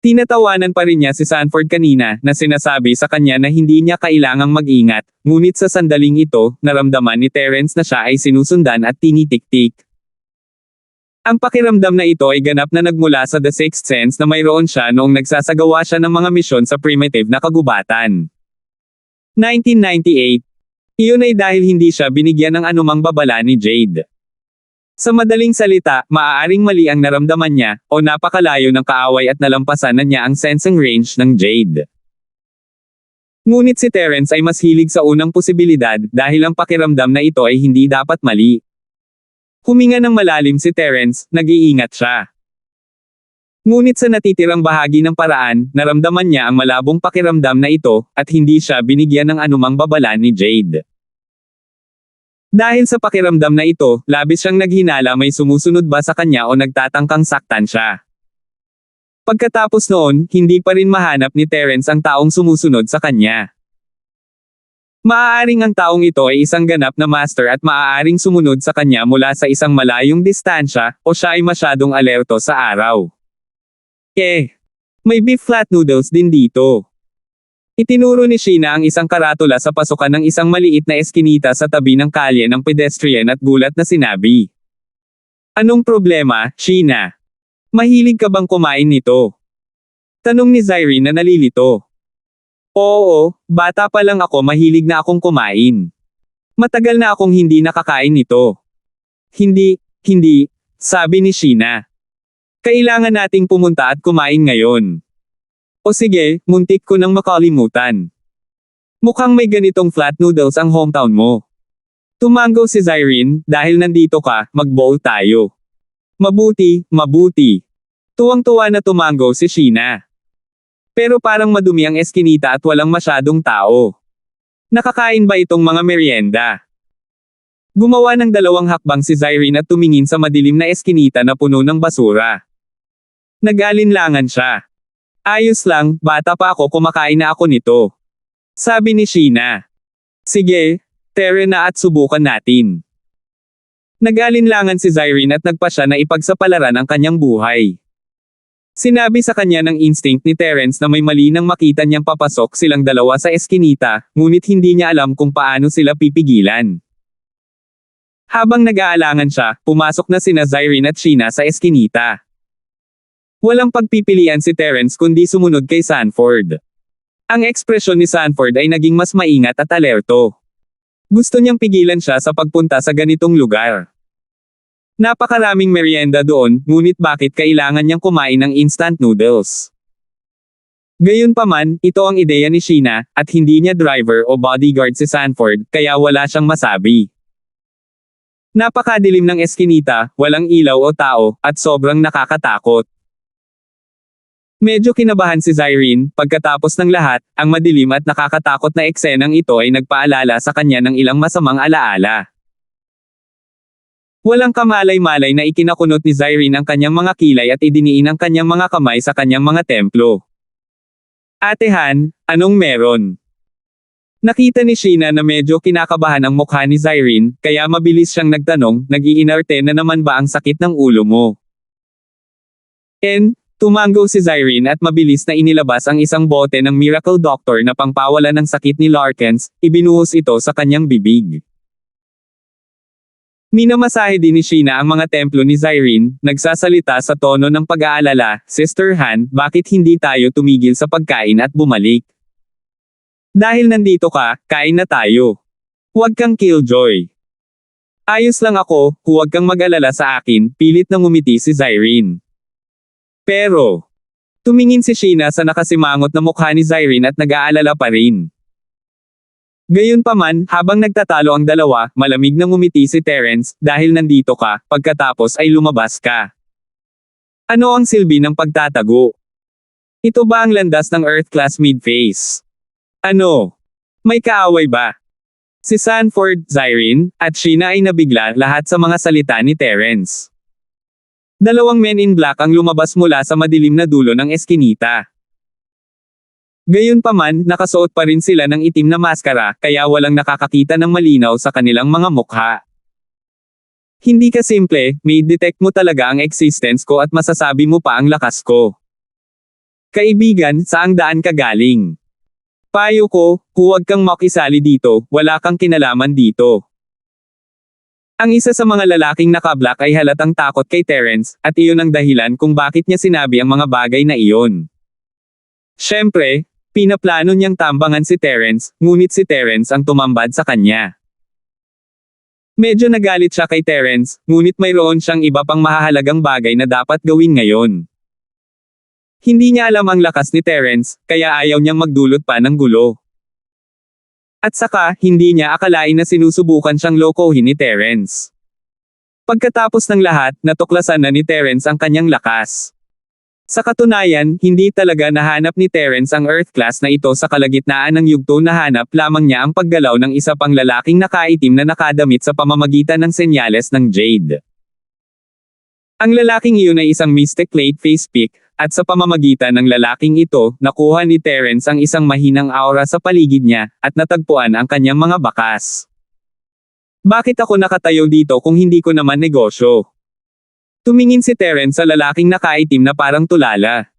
Tinatawanan pa rin niya si Sanford kanina, na sinasabi sa kanya na hindi niya kailangang mag-ingat, ngunit sa sandaling ito, naramdaman ni Terence na siya ay sinusundan at tinitik-tik. Ang pakiramdam na ito ay ganap na nagmula sa The Sixth Sense na mayroon siya noong nagsasagawa siya ng mga misyon sa primitive na kagubatan. 1998. Iyon ay dahil hindi siya binigyan ng anumang babala ni Jade. Sa madaling salita, maaaring mali ang naramdaman niya, o napakalayo ng kaaway at nalampasan na niya ang sensing range ng Jade. Ngunit si Terence ay mas hilig sa unang posibilidad, dahil ang pakiramdam na ito ay hindi dapat mali. Huminga ng malalim si Terence, nag-iingat siya. Ngunit sa natitirang bahagi ng paraan, naramdaman niya ang malabong pakiramdam na ito, at hindi siya binigyan ng anumang babala ni Jade. Dahil sa pakiramdam na ito, labis siyang naghinala may sumusunod ba sa kanya o nagtatangkang saktan siya. Pagkatapos noon, hindi pa rin mahanap ni Terence ang taong sumusunod sa kanya. Maaaring ang taong ito ay isang ganap na master at maaaring sumunod sa kanya mula sa isang malayong distansya, o siya ay masyadong alerto sa araw. May beef flat noodles din dito. Itinuro ni Sheena ang isang karatula sa pasukan ng isang maliit na eskinita sa tabi ng kalye ng pedestrian at gulat na sinabi. Anong problema, Sheena? Mahilig ka bang kumain nito? Tanong ni Zyrene na nalilito. Oo, bata pa lang ako mahilig na akong kumain. Matagal na akong hindi nakakain nito. Hindi, sabi ni Sheena. Kailangan nating pumunta at kumain ngayon. O sige, muntik ko nang makalimutan. Mukhang may ganitong flat noodles ang hometown mo. Tumango si Zyrene, dahil nandito ka, mag-bowl tayo. Mabuti. Tuwang-tuwa na tumango si Sheena. Pero parang madumi ang eskinita at walang masyadong tao. Nakakain ba itong mga merienda? Gumawa ng 2 hakbang si Zyrene at tumingin sa madilim na eskinita na puno ng basura. Nag-alinlangan siya. Ayos lang, bata pa ako, kumakain na ako nito. Sabi ni Sheena. Sige, tere na at subukan natin. Nag-alinlangan si Zyrene at nagpasya na ipagsapalaran ang kanyang buhay. Sinabi sa kanya ng instinct ni Terence na may mali nang makita niyang papasok silang dalawa sa eskinita, ngunit hindi niya alam kung paano sila pipigilan. Habang nag-aalangan siya, pumasok na sina Zyrene at Sheena sa eskinita. Walang pagpipilian si Terence kundi sumunod kay Sanford. Ang ekspresyon ni Sanford ay naging mas maingat at alerto. Gusto niyang pigilan siya sa pagpunta sa ganitong lugar. Napakaraming merienda doon, ngunit bakit kailangan niyang kumain ng instant noodles? Gayunpaman, ito ang ideya ni Sheena, at hindi niya driver o bodyguard si Sanford, kaya wala siyang masabi. Napakadilim ng eskinita, walang ilaw o tao, at sobrang nakakatakot. Medyo kinabahan si Zyrene, pagkatapos ng lahat, ang madilim at nakakatakot na eksenang ito ay nagpaalala sa kanya ng ilang masamang alaala. Walang kamalay-malay na ikinakunot ni Zyrene ang kanyang mga kilay at idiniin ang kanyang mga kamay sa kanyang mga templo. Ate Han, anong meron? Nakita ni Sheena na medyo kinakabahan ang mukha ni Zyrene, kaya mabilis siyang nagtanong, nag-iinarte na naman ba ang sakit ng ulo mo? Tumango si Zyrene at mabilis na inilabas ang isang bote ng Miracle Doctor na pangpawala ng sakit ni Larkins, ibinuhos ito sa kanyang bibig. Minamasahe din ni Sheena ang mga templo ni Zyrene, nagsasalita sa tono ng pag-aalala, Sister Han, bakit hindi tayo tumigil sa pagkain at bumalik? Dahil nandito ka, kain na tayo. Huwag kang killjoy. Ayos lang ako, huwag kang mag-alala sa akin, pilit na ngumiti si Zyrene. Pero, tumingin si Sheena sa nakasimangot na mukha ni Zyrene at nag-aalala pa rin. Gayunpaman, habang nagtatalo ang dalawa, malamig na ngumiti si Terence, dahil nandito ka, pagkatapos ay lumabas ka. Ano ang silbi ng pagtatago? Ito ba ang landas ng Earth-class mid-phase? Ano? May kaaway ba? Si Sanford, Zyrene, at Sheena ay nabigla lahat sa mga salita ni Terence. 2 men in black ang lumabas mula sa madilim na dulo ng eskinita. Gayunpaman, nakasuot pa rin sila ng itim na maskara, kaya walang nakakakita ng malinaw sa kanilang mga mukha. Hindi ka simple, may detect mo talaga ang existence ko at masasabi mo pa ang lakas ko. Kaibigan, saang daan ka galing? Payo ko, huwag kang makisali dito, wala kang kinalaman dito. Ang isa sa mga lalaking naka-black ay halatang takot kay Terence, at iyon ang dahilan kung bakit niya sinabi ang mga bagay na iyon. Siyempre, pinaplano niyang tambangan si Terence, ngunit si Terence ang tumambad sa kanya. Medyo nagalit siya kay Terence, ngunit mayroon siyang iba pang mahahalagang bagay na dapat gawin ngayon. Hindi niya alam ang lakas ni Terence, kaya ayaw niyang magdulot pa ng gulo. At saka, hindi niya akalain na sinusubukan siyang lokohin ni Terence. Pagkatapos ng lahat, natuklasan na ni Terence ang kanyang lakas. Sa katunayan, hindi talaga nahanap ni Terence ang Earth class na ito sa kalagitnaan ng yugto, nahanap lamang niya ang paggalaw ng isa pang lalaking nakaitim na nakadamit sa pamamagitan ng senyales ng Jade. Ang lalaking iyon ay isang Mystic Plate Face Pick, at sa pamamagitan ng lalaking ito, nakuha ni Terence ang isang mahinang aura sa paligid niya, at natagpuan ang kanyang mga bakas. Bakit ako nakatayo dito kung hindi ko naman negosyo? Tumingin si Terence sa lalaking nakaitim na parang tulala.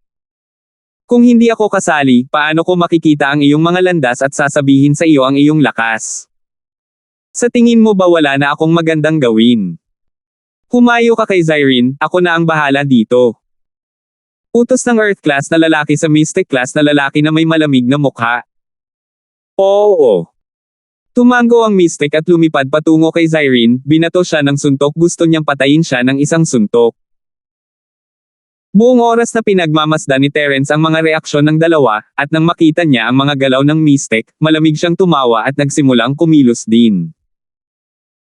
Kung hindi ako kasali, paano ko makikita ang iyong mga landas at sasabihin sa iyo ang iyong lakas? Sa tingin mo ba wala na akong magandang gawin? Humayo ka kay Zyrene, ako na ang bahala dito. Utos ng Earth class na lalaki sa Mystic class na lalaki na may malamig na mukha. Oo. Tumango ang Mystic at lumipad patungo kay Zyrene, binato siya ng suntok, gusto niyang patayin siya ng isang suntok. Buong oras na pinagmamasdan ni Terence ang mga reaksyon ng dalawa, at nang makita niya ang mga galaw ng Mystic, malamig siyang tumawa at nagsimulang kumilos din.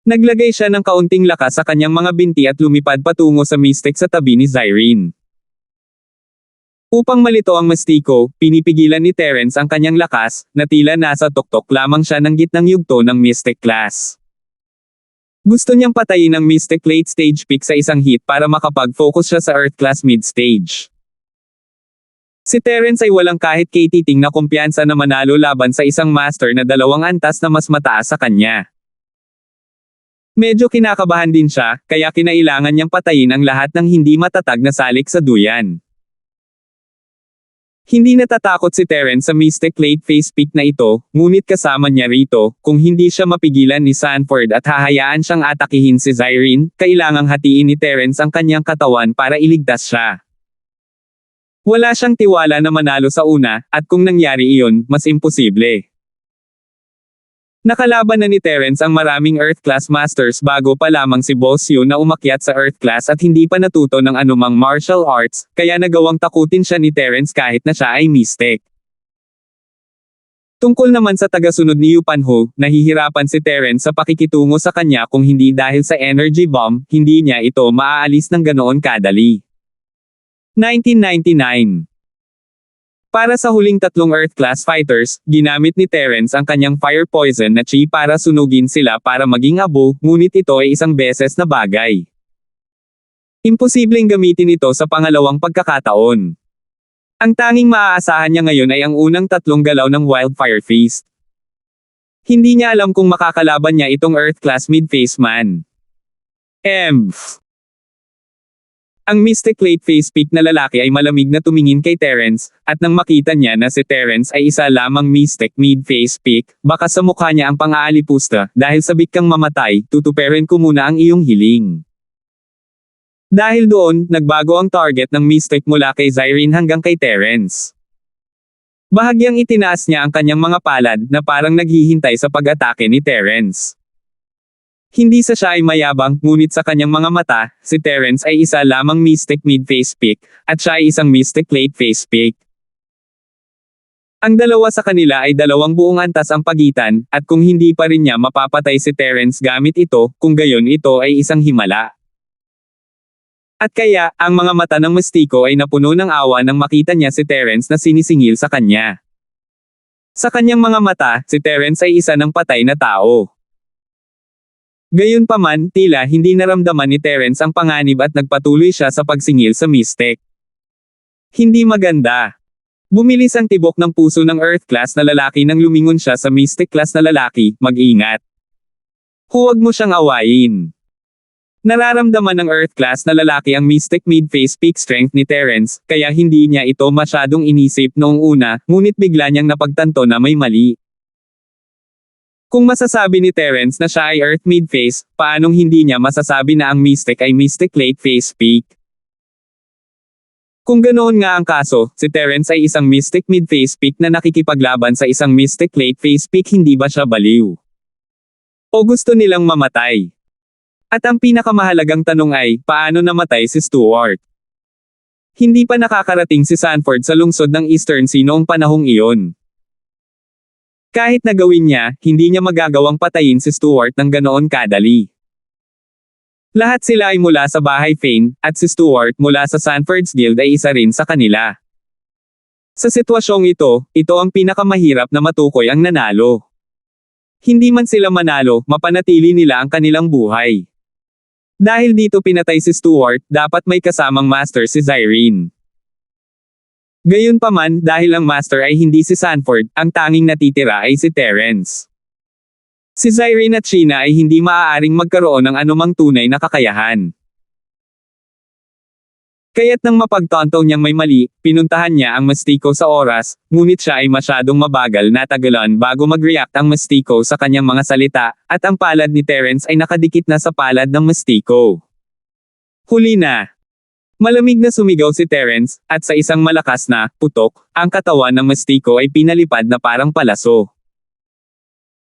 Naglagay siya ng kaunting lakas sa kanyang mga binti at lumipad patungo sa Mystic sa tabi ni Zyrene. Upang malito ang mastiko, pinipigilan ni Terence ang kanyang lakas, na tila nasa tuktok lamang siya ng gitnang yugto ng Mystic Class. Gusto niyang patayin ang Mystic Late Stage pick sa isang hit para makapag-focus siya sa Earth Class Mid Stage. Si Terence ay walang kahit katiting na kumpiyansa na manalo laban sa isang master na 2 antas na mas mataas sa kanya. Medyo kinakabahan din siya, kaya kinailangan niyang patayin ang lahat ng hindi matatag na salik sa duyan. Hindi natatakot si Terence sa Mystic Late Phase pick na ito, ngunit kasama niya rito, kung hindi siya mapigilan ni Sanford at hahayaan siyang atakihin si Zyrene, kailangang hatiin ni Terence ang kanyang katawan para iligtas siya. Wala siyang tiwala na manalo sa una, at kung nangyari iyon, mas imposible. Nakalaban na ni Terence ang maraming Earth Class Masters bago pa lamang si Boss Yu na umakyat sa Earth Class at hindi pa natuto ng anumang martial arts, kaya nagawang takutin siya ni Terence kahit na siya ay mystic. Tungkol naman sa tagasunod ni Yu Panho, nahihirapan si Terence sa pakikitungo sa kanya kung hindi dahil sa energy bomb, hindi niya ito maaalis ng ganoon kadali. 1999. Para sa huling 3 Earth Class fighters, ginamit ni Terence ang kanyang fire poison na chi para sunugin sila para maging abo, ngunit ito ay isang beses na bagay. Imposibleng gamitin ito sa pangalawang pagkakataon. Ang tanging maaasahan niya ngayon ay ang unang 3 galaw ng Wildfire Feast. Hindi niya alam kung makakalaban niya itong Earth Class Mid-Phase man. Ang Mystic Late Phase pick na lalaki ay malamig na tumingin kay Terence, at nang makita niya na si Terence ay isa lamang Mystic Mid-Phase pick, baka sa mukha niya ang pang-aalipusta, dahil sabik kang mamatay, tutuperin ko muna ang iyong hiling. Dahil doon, nagbago ang target ng Mystic mula kay Zyrene hanggang kay Terence. Bahagyang itinaas niya ang kanyang mga palad na parang naghihintay sa pag-atake ni Terence. Hindi sa siya ay mayabang, ngunit sa kanyang mga mata, si Terence ay isa lamang Mystic Mid-Phase pick, at siya ay isang Mystic Late Phase pick. Ang dalawa sa kanila ay 2 buong antas ang pagitan, at kung hindi pa rin niya mapapatay si Terence gamit ito, kung gayon ito ay isang himala. At kaya, ang mga mata ng mastiko ay napuno ng awa nang makita niya si Terence na sinisingil sa kanya. Sa kanyang mga mata, si Terence ay isa ng patay na tao. Gayunpaman, tila hindi naramdaman ni Terence ang panganib at nagpatuloy siya sa pagsingil sa Mystic. Hindi maganda. Bumilis ang tibok ng puso ng Earth Class na lalaki nang lumingon siya sa Mystic Class na lalaki, mag-ingat. Huwag mo siyang awayin. Nararamdaman ng Earth Class na lalaki ang Mystic Mid-Phase peak strength ni Terence, kaya hindi niya ito masyadong inisip noong una, ngunit bigla niyang napagtanto na may mali. Kung masasabi ni Terence na siya ay Earth Mid-Phase, paanong hindi niya masasabi na ang Mystic ay Mystic Late Phase peak? Kung ganoon nga ang kaso, si Terence ay isang Mystic Mid-Phase peak na nakikipaglaban sa isang Mystic Late Phase peak, hindi ba siya baliw? O gusto nilang mamatay? At ang pinakamahalagang tanong ay, paano namatay si Stuart? Hindi pa nakakarating si Sanford sa lungsod ng Eastern Sea noong panahong iyon. Kahit na gawin niya, hindi niya magagawang patayin si Stuart ng ganoon kadali. Lahat sila ay mula sa bahay Fane, at si Stuart mula sa Sanford's Guild ay isa rin sa kanila. Sa sitwasyong ito ang pinakamahirap na matukoy ang nanalo. Hindi man sila manalo, mapanatili nila ang kanilang buhay. Dahil dito pinatay si Stuart, dapat may kasamang master si Zyrene. Gayunpaman, dahil ang master ay hindi si Sanford, ang tanging natitira ay si Terence. Si Zyrene at Sheena ay hindi maaaring magkaroon ng anumang tunay na kakayahan. Kaya't nang mapagtanto niyang may mali, pinuntahan niya ang mastiko sa oras, ngunit siya ay masyadong mabagal na tagalan bago mag-react ang mastiko sa kanyang mga salita, at ang palad ni Terence ay nakadikit na sa palad ng mastiko. Huli na. Malamig na sumigaw si Terence, at sa isang malakas na putok, ang katawan ng mastiko ay pinalipad na parang palaso.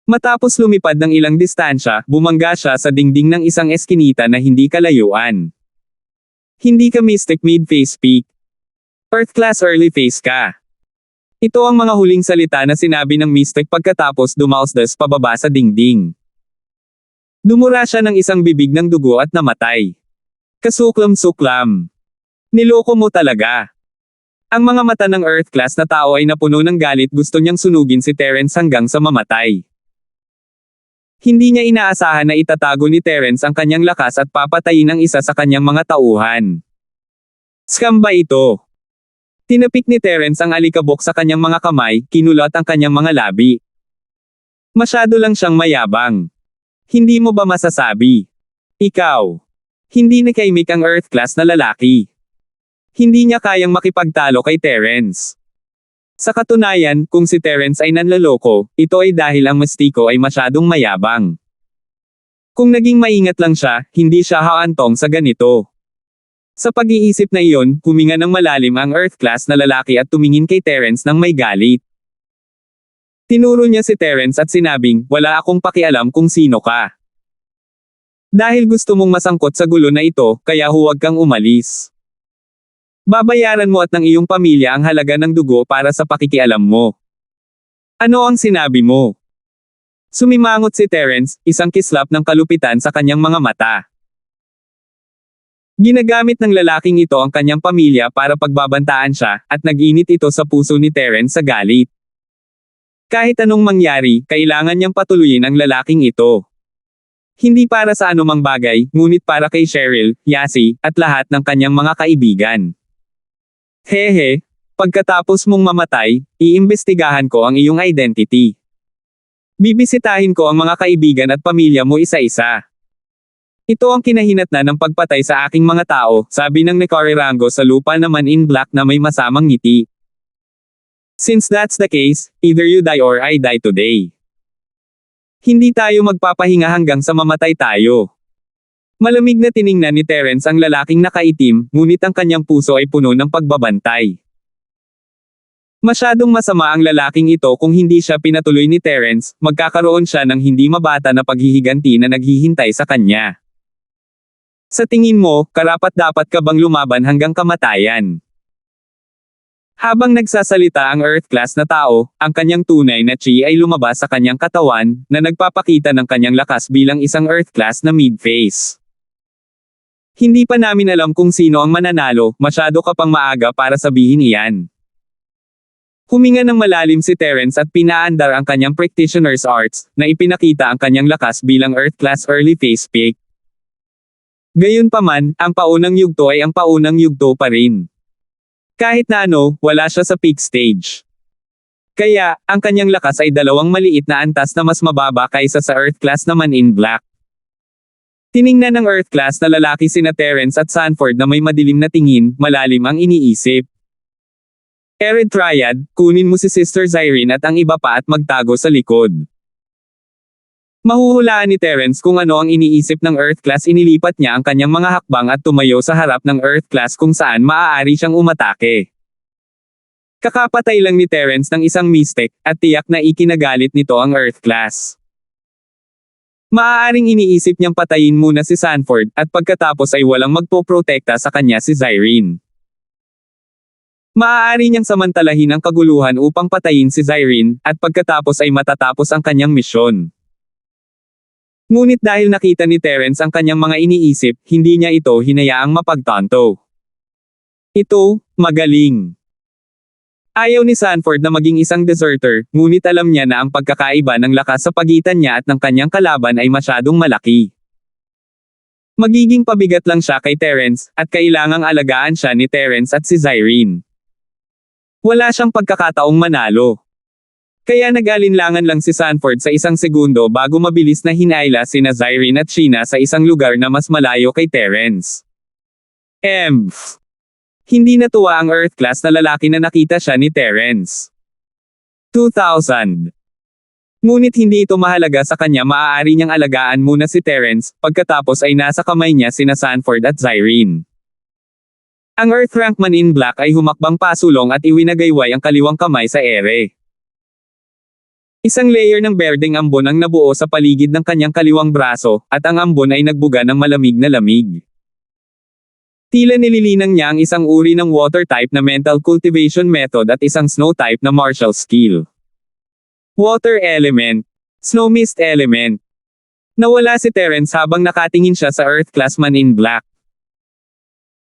Matapos lumipad ng ilang distansya, bumangga siya sa dingding ng isang eskinita na hindi kalayuan. Hindi ka Mystic Mid-Phase peak. Earth Class Early Phase ka. Ito ang mga huling salita na sinabi ng Mystic pagkatapos dumausdas pababa sa dingding. Dumura siya ng isang bibig ng dugo at namatay. Kasuklam-suklam. Niloko mo talaga. Ang mga mata ng Earth class na tao ay napuno ng galit, gusto niyang sunugin si Terence hanggang sa mamatay. Hindi niya inaasahan na itatago ni Terence ang kanyang lakas at papatayin ang isa sa kanyang mga tauhan. Scam ba ito? Tinapik ni Terence ang alikabok sa kanyang mga kamay, kinulat ang kanyang mga labi. Masyado lang siyang mayabang. Hindi mo ba masasabi? Ikaw. Hindi nakaimik ang Earth class na lalaki. Hindi niya kayang makipagtalo kay Terence. Sa katunayan, kung si Terence ay nanloloko, ito ay dahil ang mastiko ay masyadong mayabang. Kung naging maingat lang siya, hindi siya haantong sa ganito. Sa pag-iisip na iyon, huminga ng malalim ang Earth class na lalaki at tumingin kay Terence ng may galit. Tinuro niya si Terence at sinabing, wala akong pakialam kung sino ka. Dahil gusto mong masangkot sa gulo na ito, kaya huwag kang umalis. Babayaran mo at ng iyong pamilya ang halaga ng dugo para sa pakikialam mo. Ano ang sinabi mo? Sumimangot si Terence, isang kislap ng kalupitan sa kanyang mga mata. Ginagamit ng lalaking ito ang kanyang pamilya para pagbabantaan siya, at nag-init ito sa puso ni Terence sa galit. Kahit anong mangyari, kailangan niyang patuloyin ang lalaking ito. Hindi para sa anumang bagay, ngunit para kay Cheryl, Yasi, at lahat ng kanyang mga kaibigan. Hehe, pagkatapos mong mamatay, iimbestigahan ko ang iyong identity. Bibisitahin ko ang mga kaibigan at pamilya mo isa-isa. Ito ang kinahinatnan ng pagpatay sa aking mga tao, sabi ng Nekarirango sa lupa naman in black na may masamang ngiti. Since that's the case, either you die or I die today. Hindi tayo magpapahinga hanggang sa mamatay tayo. Malamig na tiningnan ni Terence ang lalaking nakaitim, ngunit ang kanyang puso ay puno ng pagbabantay. Masyadong masama ang lalaking ito kung hindi siya pinatuloy ni Terence, magkakaroon siya ng hindi mabata na paghihiganti na naghihintay sa kanya. Sa tingin mo, karapat-dapat ka bang lumaban hanggang kamatayan? Habang nagsasalita ang Earth class na tao, ang kanyang tunay na chi ay lumabas sa kanyang katawan, na nagpapakita ng kanyang lakas bilang isang Earth class na mid-phase. Hindi pa namin alam kung sino ang mananalo, masyado ka pang maaga para sabihin iyan. Huminga ng malalim si Terence at pinaandar ang kanyang practitioner's arts, na ipinakita ang kanyang lakas bilang Earth class early phase peak. Gayunpaman, ang paunang yugto ay ang paunang yugto pa rin. Kahit na ano, wala siya sa peak stage. Kaya, ang kanyang lakas ay dalawang maliit na antas na mas mababa kaysa sa Earth class naman in black. Tiningnan ng Earth class na lalaki sina Terence at Sanford na may madilim na tingin, malalim ang iniisip. Ered Triad, kunin mo si Sister Zyrene at ang iba pa at magtago sa likod. Mahuhulaan ni Terence kung ano ang iniisip ng Earth class, inilipat niya ang kanyang mga hakbang at tumayo sa harap ng Earth class kung saan maaari siyang umatake. Kakapatay lang ni Terence ng isang mystic, at tiyak na ikinagalit nito ang Earth class. Maaaring iniisip niyang patayin muna si Sanford, at pagkatapos ay walang magpoprotekta sa kanya si Zyrene. Maaari niyang samantalahin ang kaguluhan upang patayin si Zyrene, at pagkatapos ay matatapos ang kanyang misyon. Ngunit dahil nakita ni Terence ang kanyang mga iniisip, hindi niya ito hinayaang mapagtanto. Ito, magaling. Ayaw ni Sanford na maging isang deserter, ngunit alam niya na ang pagkakaiba ng lakas sa pagitan niya at ng kanyang kalaban ay masyadong malaki. Magiging pabigat lang siya kay Terence, at kailangang alagaan siya ni Terence at si Zyrene. Wala siyang pagkakataong manalo. Kaya nag-alinlangan lang si Sanford sa isang segundo bago mabilis na hinayla sina Zyrene at Sheena sa isang lugar na mas malayo kay Terence. Hindi natuwa ang Earth class na lalaki na nakita siya ni Terence. 2,000. Ngunit hindi ito mahalaga sa kanya, maaari niyang alagaan muna si Terence, pagkatapos ay nasa kamay niya sina Sanford at Zyrene. Ang Earth Rankman in Black ay humakbang pasulong at iwinagayway ang kaliwang kamay sa ere. Isang layer ng berdeng ambon ang nabuo sa paligid ng kanyang kaliwang braso, at ang ambon ay nagbuga ng malamig na lamig. Tila nililinang niya ang isang uri ng water type na mental cultivation method at isang snow type na martial skill. Water element. Snow mist element. Nawala si Terence habang nakatingin siya sa Earth class man in black.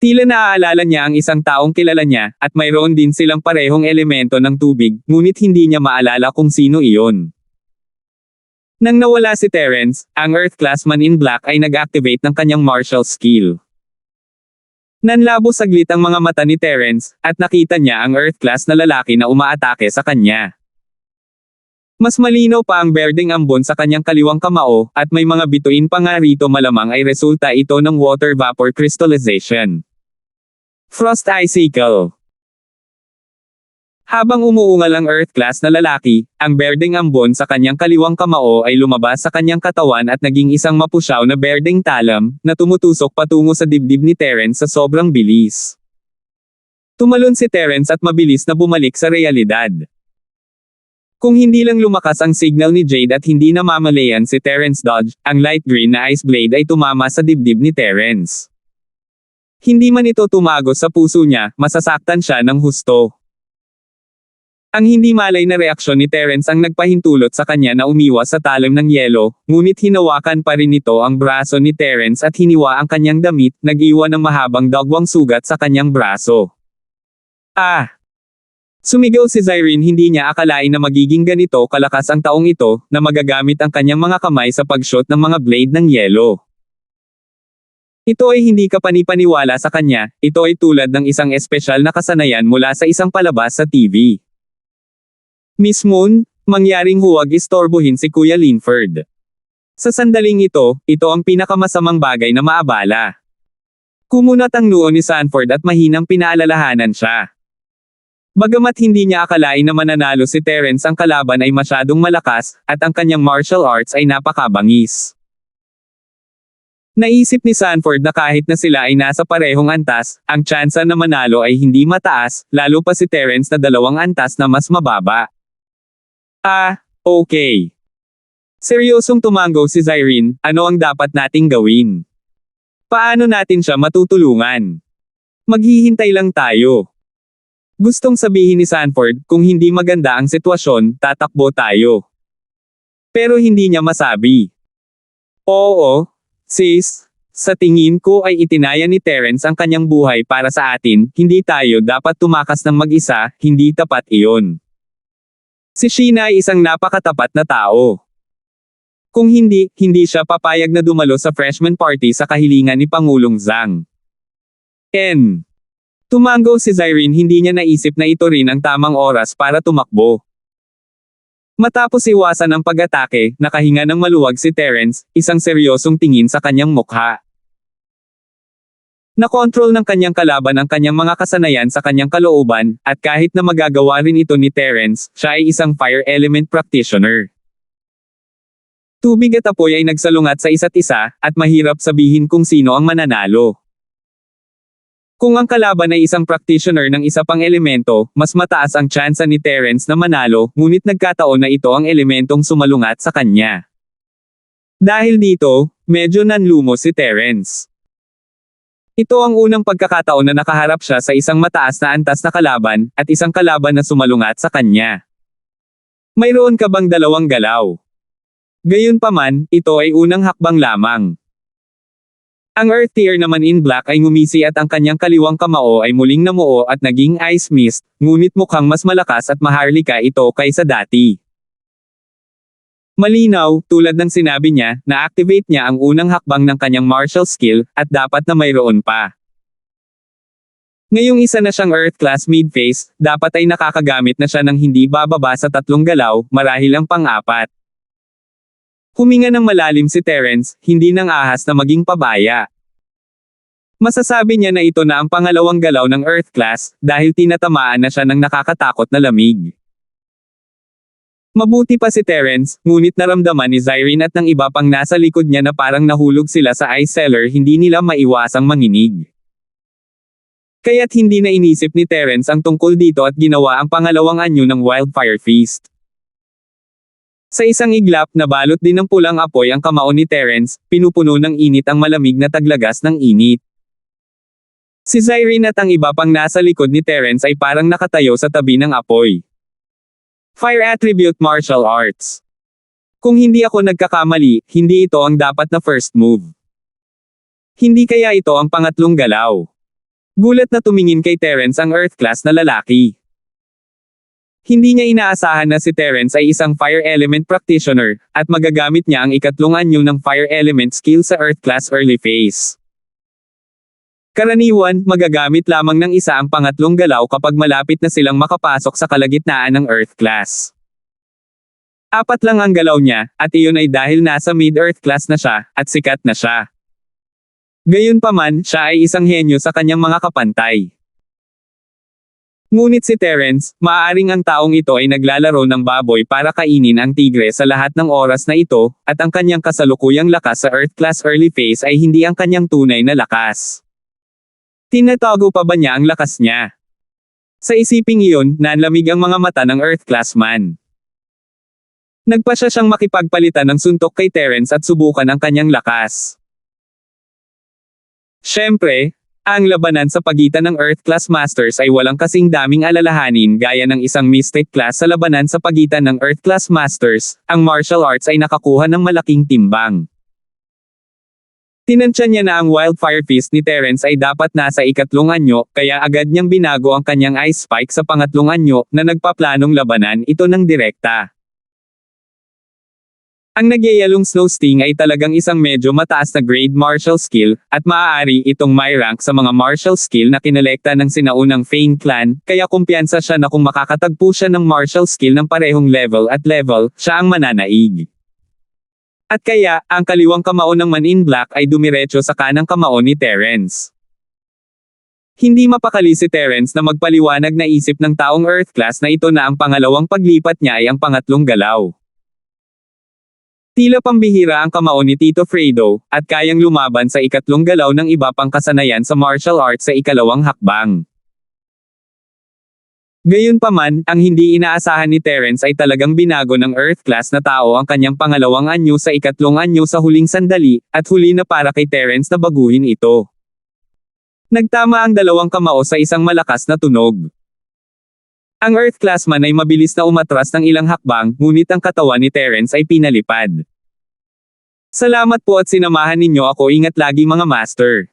Tila naaalala niya ang isang taong kilala niya, at mayroon din silang parehong elemento ng tubig, ngunit hindi niya maalala kung sino iyon. Nang nawala si Terence, ang Earth-class Man in Black ay nag-activate ng kanyang martial skill. Nanlabo saglit ang mga mata ni Terence, at nakita niya ang Earth-class na lalaki na umaatake sa kanya. Mas malinaw pa ang berdeng ambon sa kanyang kaliwang kamao, at may mga bituin pa nga rito, malamang ay resulta ito ng water vapor crystallization. Frost Icicle. Habang umuungal ang Earth-class na lalaki, ang berdeng ambon sa kanyang kaliwang kamao ay lumabas sa kanyang katawan at naging isang mapusyaw na berdeng talam, na tumutusok patungo sa dibdib ni Terence sa sobrang bilis. Tumalon si Terence at mabilis na bumalik sa realidad. Kung hindi lang lumakas ang signal ni Jade at hindi namamalayan si Terence Dodge, ang light green na ice blade ay tumama sa dibdib ni Terence. Hindi man ito tumagos sa puso niya, masasaktan siya ng husto. Ang hindi malay na reaksyon ni Terence ang nagpahintulot sa kanya na umiwas sa talim ng yelo, ngunit hinawakan pa rin nito ang braso ni Terence at hiniwa ang kanyang damit, nag-iwan ng mahabang dagwang sugat sa kanyang braso. Ah! Sumigaw si Zyrene, hindi niya akalain na magiging ganito kalakas ang taong ito, na magagamit ang kanyang mga kamay sa pag-shoot ng mga blade ng yelo. Ito ay hindi kapanipaniwala sa kanya, ito ay tulad ng isang espesyal na kasanayan mula sa isang palabas sa TV. Miss Moon, mangyaring huwag istorbohin si Kuya Linford. Sa sandaling ito ang pinakamasamang bagay na maabala. Kumunat ang noo ni Sanford at mahinang pinaalalahanan siya. Bagamat hindi niya akalain na mananalo si Terence, ang kalaban ay masyadong malakas, at ang kanyang martial arts ay napakabangis. Naisip ni Sanford na kahit na sila ay nasa parehong antas, ang tsansa na manalo ay hindi mataas, lalo pa si Terence na 2 antas na mas mababa. Ah, okay. Seryosong tumango si Zyrene, ano ang dapat nating gawin? Paano natin siya matutulungan? Maghihintay lang tayo. Gustong sabihin ni Sanford, kung hindi maganda ang sitwasyon, tatakbo tayo. Pero hindi niya masabi. Oo, sis, sa tingin ko ay itinaya ni Terence ang kanyang buhay para sa atin, hindi tayo dapat tumakas ng mag-isa, hindi tapat iyon. Si Sheena ay isang napakatapat na tao. Kung hindi siya papayag na dumalo sa freshman party sa kahilingan ni Pangulong Zhang. Tumango si Zyrene, hindi niya naisip na ito rin ang tamang oras para tumakbo. Matapos iwasan ang pag-atake, nakahinga ng maluwag si Terence, isang seryosong tingin sa kanyang mukha. Nakontrol ng kanyang kalaban ang kanyang mga kasanayan sa kanyang kalooban, at kahit na magagawa rin ito ni Terence, siya ay isang fire element practitioner. Tubig at apoy ay nagsalungat sa isa't isa, at mahirap sabihin kung sino ang mananalo. Kung ang kalaban ay isang practitioner ng isa pang elemento, mas mataas ang tsansa ni Terence na manalo, ngunit nagkataon na ito ang elementong sumalungat sa kanya. Dahil dito, medyo nanlumo si Terence. Ito ang unang pagkakataon na nakaharap siya sa isang mataas na antas na kalaban, at isang kalaban na sumalungat sa kanya. Mayroon ka bang 2 galaw? Gayunpaman, ito ay unang hakbang lamang. Ang Earth Tier naman in Black ay ngumisi at ang kanyang kaliwang kamao ay muling namuo at naging Ice Mist, ngunit mukhang mas malakas at maharlika ito kaysa dati. Malinaw, tulad ng sinabi niya, na-activate niya ang unang hakbang ng kanyang martial skill, at dapat na mayroon pa. Ngayong isa na siyang Earth-class mid-phase, dapat ay nakakagamit na siya ng hindi bababa sa 3 galaw, marahil ang pang-4. Huminga ng malalim si Terence, hindi nang ahas na maging pabaya. Masasabi niya na ito na ang pangalawang galaw ng Earth-class, dahil tinatamaan na siya ng nakakatakot na lamig. Mabuti pa si Terence, ngunit naramdaman ni Zyrene at ng iba pang nasa likod niya na parang nahulog sila sa ice cellar, hindi nila maiwasang manginig. Kaya't hindi na inisip ni Terence ang tungkol dito at ginawa ang pangalawang anyo ng Wildfire Feast. Sa isang iglap na balot din ng pulang apoy ang kamao ni Terence, pinupuno ng init ang malamig na taglagas ng init. Si Zyrene at ang iba pang nasa likod ni Terence ay parang nakatayo sa tabi ng apoy. Fire Attribute Martial Arts. Kung hindi ako nagkakamali, hindi ito ang dapat na first move. Hindi kaya ito ang pangatlong galaw. Gulat na tumingin kay Terence ang Earth class na lalaki. Hindi niya inaasahan na si Terence ay isang Fire Element Practitioner, at magagamit niya ang ikatlong anyo ng Fire Element skill sa Earth class early phase. Karaniwan, magagamit lamang ng isa ang pangatlong galaw kapag malapit na silang makapasok sa kalagitnaan ng Earth class. 4 lang ang galaw niya, at iyon ay dahil nasa mid-Earth class na siya, at sikat na siya. Gayunpaman, siya ay isang henyo sa kanyang mga kapantay. Ngunit si Terence, maaaring ang taong ito ay naglalaro ng baboy para kainin ang tigre sa lahat ng oras na ito, at ang kanyang kasalukuyang lakas sa Earth class early phase ay hindi ang kanyang tunay na lakas. Tinatago pa ba niya ang lakas niya? Sa isiping iyon, nanlamig ang mga mata ng Earth class man. Nagpa siya siyang makipagpalitan ng suntok kay Terence at subukan ang kanyang lakas. Siyempre, ang labanan sa pagitan ng Earth class Masters ay walang kasing daming alalahanin gaya ng isang Mystic class sa labanan sa pagitan ng Earth class Masters, ang martial arts ay nakakuha ng malaking timbang. Tinansya niya na ang Wildfire Fist ni Terence ay dapat nasa ikatlong anyo, kaya agad niyang binago ang kanyang Ice Spike sa pangatlong anyo, na nagpaplanong labanan ito ng direkta. Ang nagyayalong Snow Sting ay talagang isang medyo mataas na grade martial skill, at maaari itong may rank sa mga martial skill na kinolekta ng sinaunang Fane Clan, kaya kumpiyansa siya na kung makakatagpo siya ng martial skill ng parehong level, siya ang mananaig. At kaya, ang kaliwang kamao ng Man in Black ay dumiretso sa kanang kamao ni Terence. Hindi mapakali si Terence na magpaliwanag na isip ng taong Earth class na ito na ang pangalawang paglipat niya ay ang pangatlong galaw. Tila pambihira ang kamao ni Tito Fredo, at kayang lumaban sa ikatlong galaw ng iba pang kasanayan sa martial arts sa ikalawang hakbang. Gayunpaman, ang hindi inaasahan ni Terence ay talagang binago ng Earth class na tao ang kanyang pangalawang anyo sa ikatlong anyo sa huling sandali, at huli na para kay Terence na baguhin ito. Nagtama ang dalawang kamao sa isang malakas na tunog. Ang Earth class man ay mabilis na umatras ng ilang hakbang, ngunit ang katawan ni Terence ay pinalipad. Salamat po at sinamahan ninyo ako. Ingat lagi mga master.